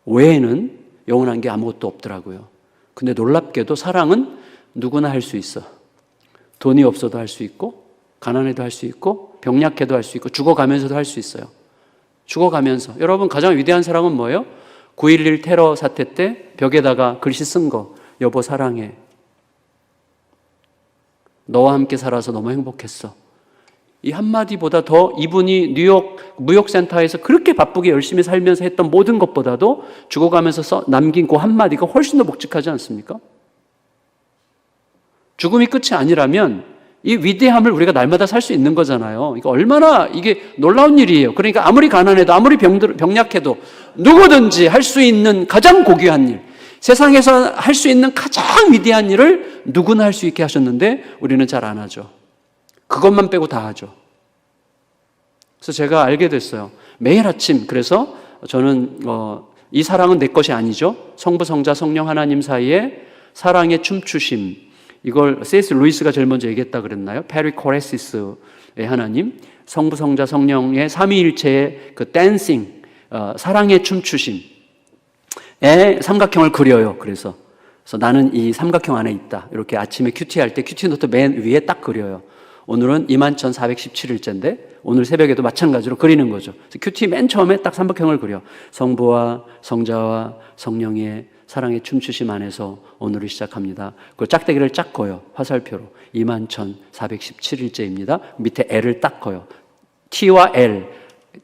외에는 영원한 게 아무것도 없더라고요. 근데 놀랍게도 사랑은 누구나 할 수 있어. 돈이 없어도 할 수 있고, 가난해도 할 수 있고, 병약해도 할 수 있고, 죽어가면서도 할 수 있어요. 죽어가면서. 여러분 가장 위대한 사랑은 뭐예요? 9.11 테러 사태 때 벽에다가 글씨 쓴 거. 여보 사랑해. 너와 함께 살아서 너무 행복했어. 이 한마디보다 더 이분이 뉴욕 무역센터에서 그렇게 바쁘게 열심히 살면서 했던 모든 것보다도 죽어가면서 남긴 그 한마디가 훨씬 더 묵직하지 않습니까? 죽음이 끝이 아니라면 이 위대함을 우리가 날마다 살 수 있는 거잖아요. 그러니까 얼마나 이게 놀라운 일이에요. 그러니까 아무리 가난해도 아무리 병약해도 누구든지 할 수 있는 가장 고귀한 일, 세상에서 할 수 있는 가장 위대한 일을 누구나 할 수 있게 하셨는데 우리는 잘 안 하죠. 그것만 빼고 다 하죠. 그래서 제가 알게 됐어요. 매일 아침 그래서 저는 이 사랑은 내 것이 아니죠. 성부, 성자, 성령 하나님 사이에 사랑의 춤추심, 이걸 C.S. 루이스가 제일 먼저 얘기했다 그랬나요? 페리코레시스의 하나님, 성부, 성자, 성령의 삼위일체의 그 댄싱, 사랑의 춤추심의 삼각형을 그려요. 그래서 나는 이 삼각형 안에 있다. 이렇게 아침에 큐티 할 때 큐티 노트 맨 위에 딱 그려요. 오늘은 21,417일째인데 오늘 새벽에도 마찬가지로 그리는 거죠. 큐티 맨 처음에 딱 삼각형을 그려. 성부와 성자와 성령의 사랑의 춤추심 안에서 오늘을 시작합니다. 그 짝대기를 쫙 그어요. 화살표로. 21,417일째입니다. 밑에 L을 딱 그어요. T와 L.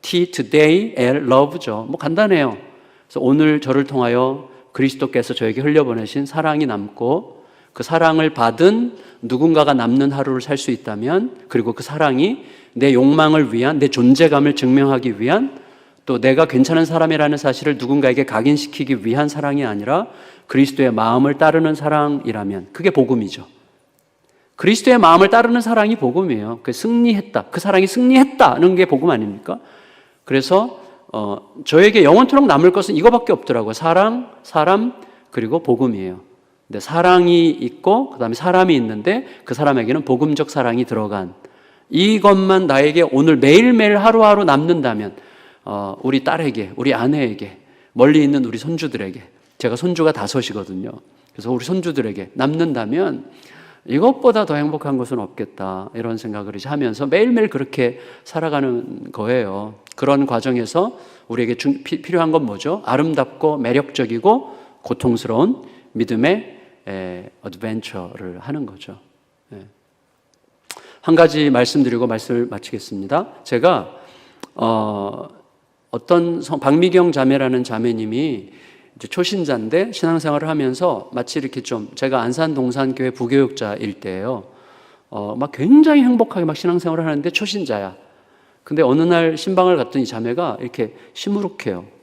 T today, L love죠. 뭐 간단해요. 그래서 오늘 저를 통하여 그리스도께서 저에게 흘려보내신 사랑이 남고 그 사랑을 받은 누군가가 남는 하루를 살 수 있다면, 그리고 그 사랑이 내 욕망을 위한, 내 존재감을 증명하기 위한, 또 내가 괜찮은 사람이라는 사실을 누군가에게 각인시키기 위한 사랑이 아니라 그리스도의 마음을 따르는 사랑이라면 그게 복음이죠. 그리스도의 마음을 따르는 사랑이 복음이에요. 그 승리했다, 그 사랑이 승리했다는 게 복음 아닙니까? 그래서 저에게 영원토록 남을 것은 이거밖에 없더라고요. 사랑, 사람, 그리고 복음이에요. 근데 사랑이 있고 그 다음에 사람이 있는데 그 사람에게는 복음적 사랑이 들어간, 이것만 나에게 오늘 매일매일 하루하루 남는다면, 우리 딸에게, 우리 아내에게, 멀리 있는 우리 손주들에게, 제가 손주가 5이거든요. 그래서 우리 손주들에게 남는다면 이것보다 더 행복한 것은 없겠다, 이런 생각을 하면서 매일매일 그렇게 살아가는 거예요. 그런 과정에서 우리에게 필요한 건 뭐죠? 아름답고 매력적이고 고통스러운 믿음의 어드벤처를 하는 거죠. 한 가지 말씀드리고 말씀을 마치겠습니다. 제가 어떤 박미경 자매라는 자매님이 이제 초신자인데 신앙생활을 하면서 마치 이렇게 좀, 제가 안산 동산교회 부교육자일 때예요. 막 굉장히 행복하게 막 신앙생활을 하는데 초신자야. 근데 어느 날 신방을 갔더니 자매가 이렇게 시무룩해요.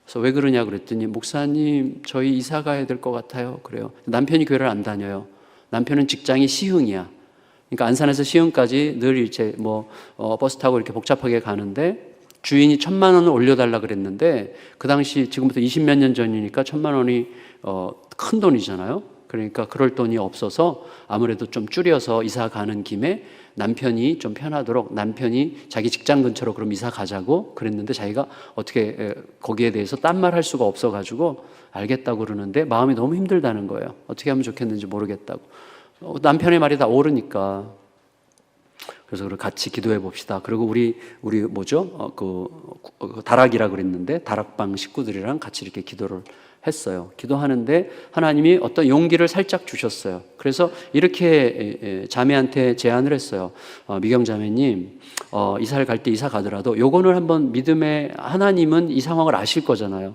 그래서 왜 그러냐 그랬더니, 목사님 저희 이사 가야 될 것 같아요. 그래요. 남편이 교회를 안 다녀요. 남편은 직장이 시흥이야. 그러니까 안산에서 시흥까지 늘 이제 버스 타고 이렇게 복잡하게 가는데, 주인이 1,000만 원을 올려달라 그랬는데, 그 당시 지금부터 20몇 년 전이니까 1,000만 원이 큰 돈이잖아요. 그러니까 그럴 돈이 없어서 아무래도 좀 줄여서 이사 가는 김에 남편이 좀 편하도록, 남편이 자기 직장 근처로 그럼 이사 가자고 그랬는데, 자기가 어떻게 거기에 대해서 딴 말 할 수가 없어가지고 알겠다고 그러는데 마음이 너무 힘들다는 거예요. 어떻게 하면 좋겠는지 모르겠다고. 남편의 말이 다 옳으니까. 그래서 같이 기도해 봅시다. 그리고 우리 뭐죠? 다락이라 그랬는데 다락방 식구들이랑 같이 이렇게 기도를 했어요. 기도하는데 하나님이 어떤 용기를 살짝 주셨어요. 그래서 이렇게 자매한테 제안을 했어요. 미경 자매님, 이사를 갈 때 이사 가더라도 요거는 한번 믿음의, 하나님은 이 상황을 아실 거잖아요.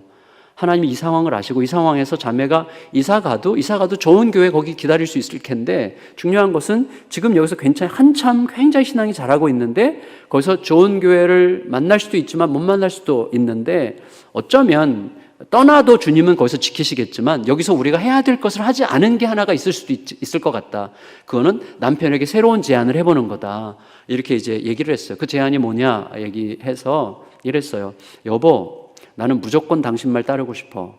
하나님이 이 상황을 아시고 이 상황에서 자매가 이사 가도 좋은 교회 거기 기다릴 수 있을 텐데, 중요한 것은 지금 여기서 한참 굉장히 신앙이 잘하고 있는데 거기서 좋은 교회를 만날 수도 있지만 못 만날 수도 있는데, 어쩌면 떠나도 주님은 거기서 지키시겠지만 여기서 우리가 해야 될 것을 하지 않은 게 하나가 있을 수도 있을 것 같다. 그거는 남편에게 새로운 제안을 해보는 거다. 이렇게 이제 얘기를 했어요. 그 제안이 뭐냐 얘기해서 이랬어요. 여보, 나는 무조건 당신 말 따르고 싶어.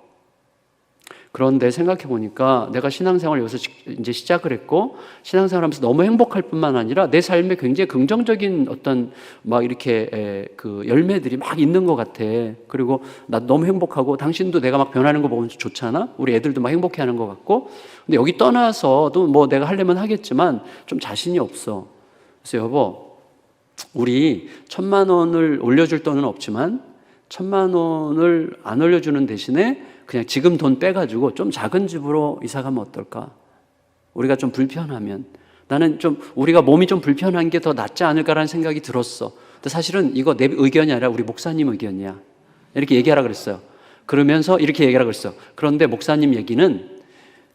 그런데 생각해 보니까 내가 신앙생활을 여기서 이제 시작을 했고, 신앙생활 하면서 너무 행복할 뿐만 아니라 내 삶에 굉장히 긍정적인 어떤 막 이렇게 그 열매들이 막 있는 것 같아. 그리고 나 너무 행복하고, 당신도 내가 막 변하는 거 보면 좋잖아. 우리 애들도 막 행복해 하는 것 같고. 근데 여기 떠나서도 뭐 내가 하려면 하겠지만 좀 자신이 없어. 그래서 여보, 우리 1,000만 원을 올려줄 돈은 없지만 1,000만 원을 안 올려주는 대신에 그냥 지금 돈 빼가지고 좀 작은 집으로 이사 가면 어떨까? 우리가 좀 불편하면, 나는 좀 우리가 몸이 좀 불편한 게 더 낫지 않을까라는 생각이 들었어. 근데 사실은 이거 내 의견이 아니라 우리 목사님 의견이야. 이렇게 얘기하라 그랬어요. 그러면서 이렇게 얘기하라 그랬어요. 그런데 목사님 얘기는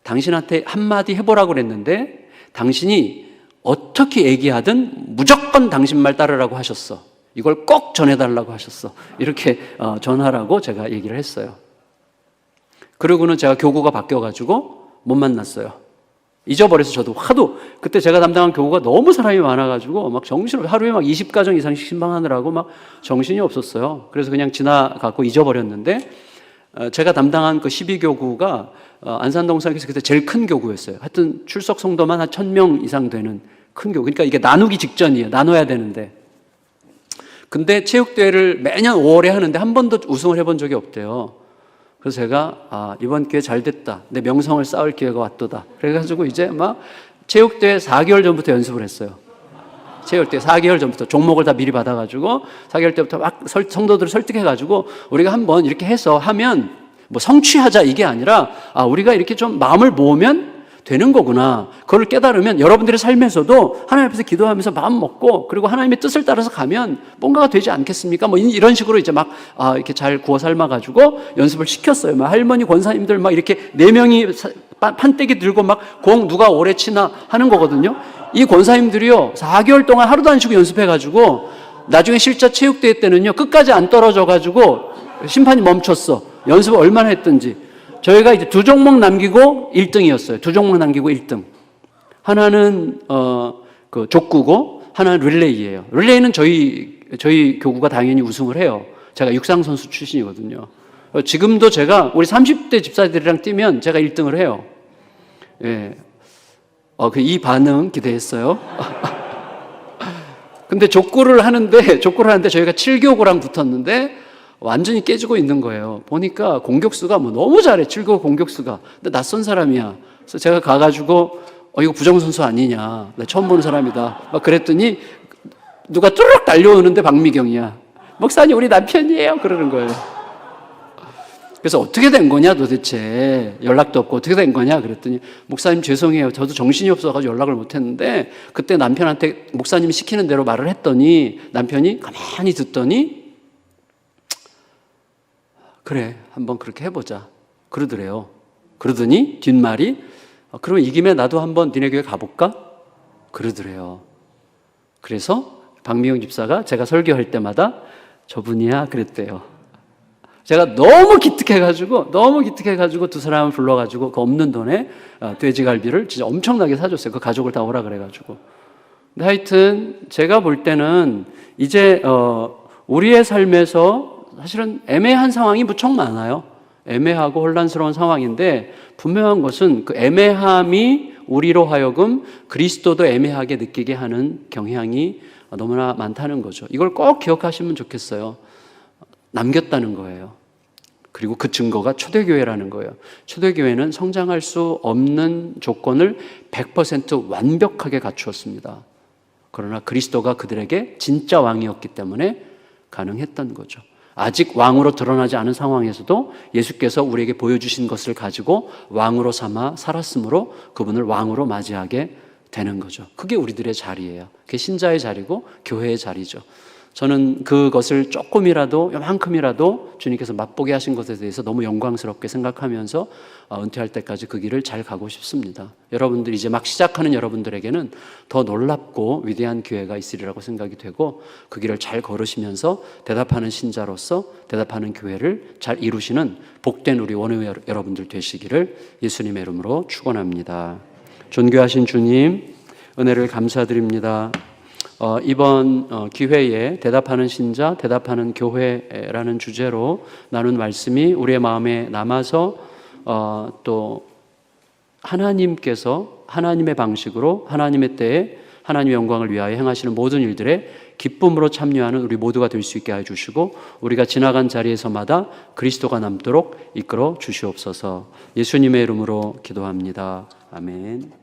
당신한테 한마디 해보라고 그랬는데 당신이 어떻게 얘기하든 무조건 당신 말 따르라고 하셨어. 이걸 꼭 전해달라고 하셨어. 이렇게 전하라고 제가 얘기를 했어요. 그러고는 제가 교구가 바뀌어가지고 못 만났어요. 잊어버려서 저도 하도, 그때 제가 담당한 교구가 너무 사람이 많아가지고 막 정신없이 하루에 막 20가정 이상씩 신방하느라고 막 정신이 없었어요. 그래서 그냥 지나가고 잊어버렸는데, 제가 담당한 그 12교구가 안산동산에서 그때 제일 큰 교구였어요. 하여튼 출석 성도만 한 1,000명 이상 되는 큰 교구. 그러니까 이게 나누기 직전이에요. 나눠야 되는데. 근데 체육대회를 매년 5월에 하는데 한 번도 우승을 해본 적이 없대요. 그래서 제가 이번 기회 잘 됐다. 내 명성을 쌓을 기회가 왔도다. 그래가지고 이제 막 체육대회 4개월 전부터 연습을 했어요. 채울 때 4개월 전부터 종목을 다 미리 받아가지고 4개월 때부터 막 성도들을 설득해가지고 우리가 한번 이렇게 해서 하면 뭐 성취하자 이게 아니라 우리가 이렇게 좀 마음을 모으면 되는 거구나. 그걸 깨달으면 여러분들의 삶에서도 하나님 앞에서 기도하면서 마음 먹고 그리고 하나님의 뜻을 따라서 가면 뭔가가 되지 않겠습니까? 뭐 이런 식으로 이제 막 이렇게 잘 구워 삶아가지고 연습을 시켰어요. 막 할머니 권사님들 막 이렇게 4명이 판때기 들고 막 공 누가 오래 치나 하는 거거든요. 이 권사님들이요 4개월 동안 하루도 안 쉬고 연습해가지고 나중에 실자 체육대회 때는요 끝까지 안 떨어져가지고 심판이 멈췄어. 연습을 얼마나 했든지. 저희가 이제 2종목 남기고 1등이었어요. 2종목 남기고 1등. 하나는 그 족구고 하나는 릴레이예요. 릴레이는 저희 교구가 당연히 우승을 해요. 제가 육상 선수 출신이거든요. 지금도 제가 우리 30대 집사들이랑 뛰면 제가 1등을 해요. 예. 이 반응 기대했어요. 근데 족구를 하는데 저희가 7교구랑 붙었는데 완전히 깨지고 있는 거예요. 보니까 공격수가 뭐 너무 잘해. 7교 공격수가. 근데 낯선 사람이야. 그래서 제가 가가지고 이거 부정선수 아니냐. 나 처음 보는 사람이다. 막 그랬더니 누가 뚜룩 달려오는데 박미경이야. 목사님 우리 남편이에요. 그러는 거예요. 그래서 어떻게 된 거냐 도대체. 연락도 없고 어떻게 된 거냐 그랬더니 목사님 죄송해요. 저도 정신이 없어가지고 연락을 못했는데 그때 남편한테 목사님이 시키는 대로 말을 했더니 남편이 가만히 듣더니 그래 한번 그렇게 해보자 그러더래요. 그러더니 뒷말이 그러면 이 김에 나도 한번 니네 교회 가볼까? 그러더래요. 그래서 박미영 집사가 제가 설교할 때마다 저분이야 그랬대요. 제가 너무 기특해가지고 두 사람을 불러가지고 그 없는 돈에 돼지갈비를 진짜 엄청나게 사줬어요. 그 가족을 다 오라 그래가지고. 근데 하여튼 제가 볼 때는 이제 우리의 삶에서 사실은 애매한 상황이 무척 많아요. 애매하고 혼란스러운 상황인데 분명한 것은 그 애매함이 우리로 하여금 그리스도도 애매하게 느끼게 하는 경향이 너무나 많다는 거죠. 이걸 꼭 기억하시면 좋겠어요. 남겼다는 거예요. 그리고 그 증거가 초대교회라는 거예요. 초대교회는 성장할 수 없는 조건을 100% 완벽하게 갖추었습니다. 그러나 그리스도가 그들에게 진짜 왕이었기 때문에 가능했던 거죠. 아직 왕으로 드러나지 않은 상황에서도 예수께서 우리에게 보여주신 것을 가지고 왕으로 삼아 살았으므로 그분을 왕으로 맞이하게 되는 거죠. 그게 우리들의 자리예요. 그게 신자의 자리고 교회의 자리죠. 저는 그것을 조금이라도 요만큼이라도 주님께서 맛보게 하신 것에 대해서 너무 영광스럽게 생각하면서 은퇴할 때까지 그 길을 잘 가고 싶습니다. 여러분들 이제 막 시작하는 여러분들에게는 더 놀랍고 위대한 기회가 있으리라고 생각이 되고 그 길을 잘 걸으시면서 대답하는 신자로서 대답하는 교회를 잘 이루시는 복된 우리 원효 여러분들 되시기를 예수님의 이름으로 축원합니다. 존귀하신 주님 은혜를 감사드립니다. 이번 기회에 대답하는 신자, 대답하는 교회라는 주제로 나눈 말씀이 우리의 마음에 남아서 또 하나님께서 하나님의 방식으로 하나님의 때에 하나님의 영광을 위하여 행하시는 모든 일들에 기쁨으로 참여하는 우리 모두가 될 수 있게 해주시고 우리가 지나간 자리에서마다 그리스도가 남도록 이끌어 주시옵소서. 예수님의 이름으로 기도합니다. 아멘.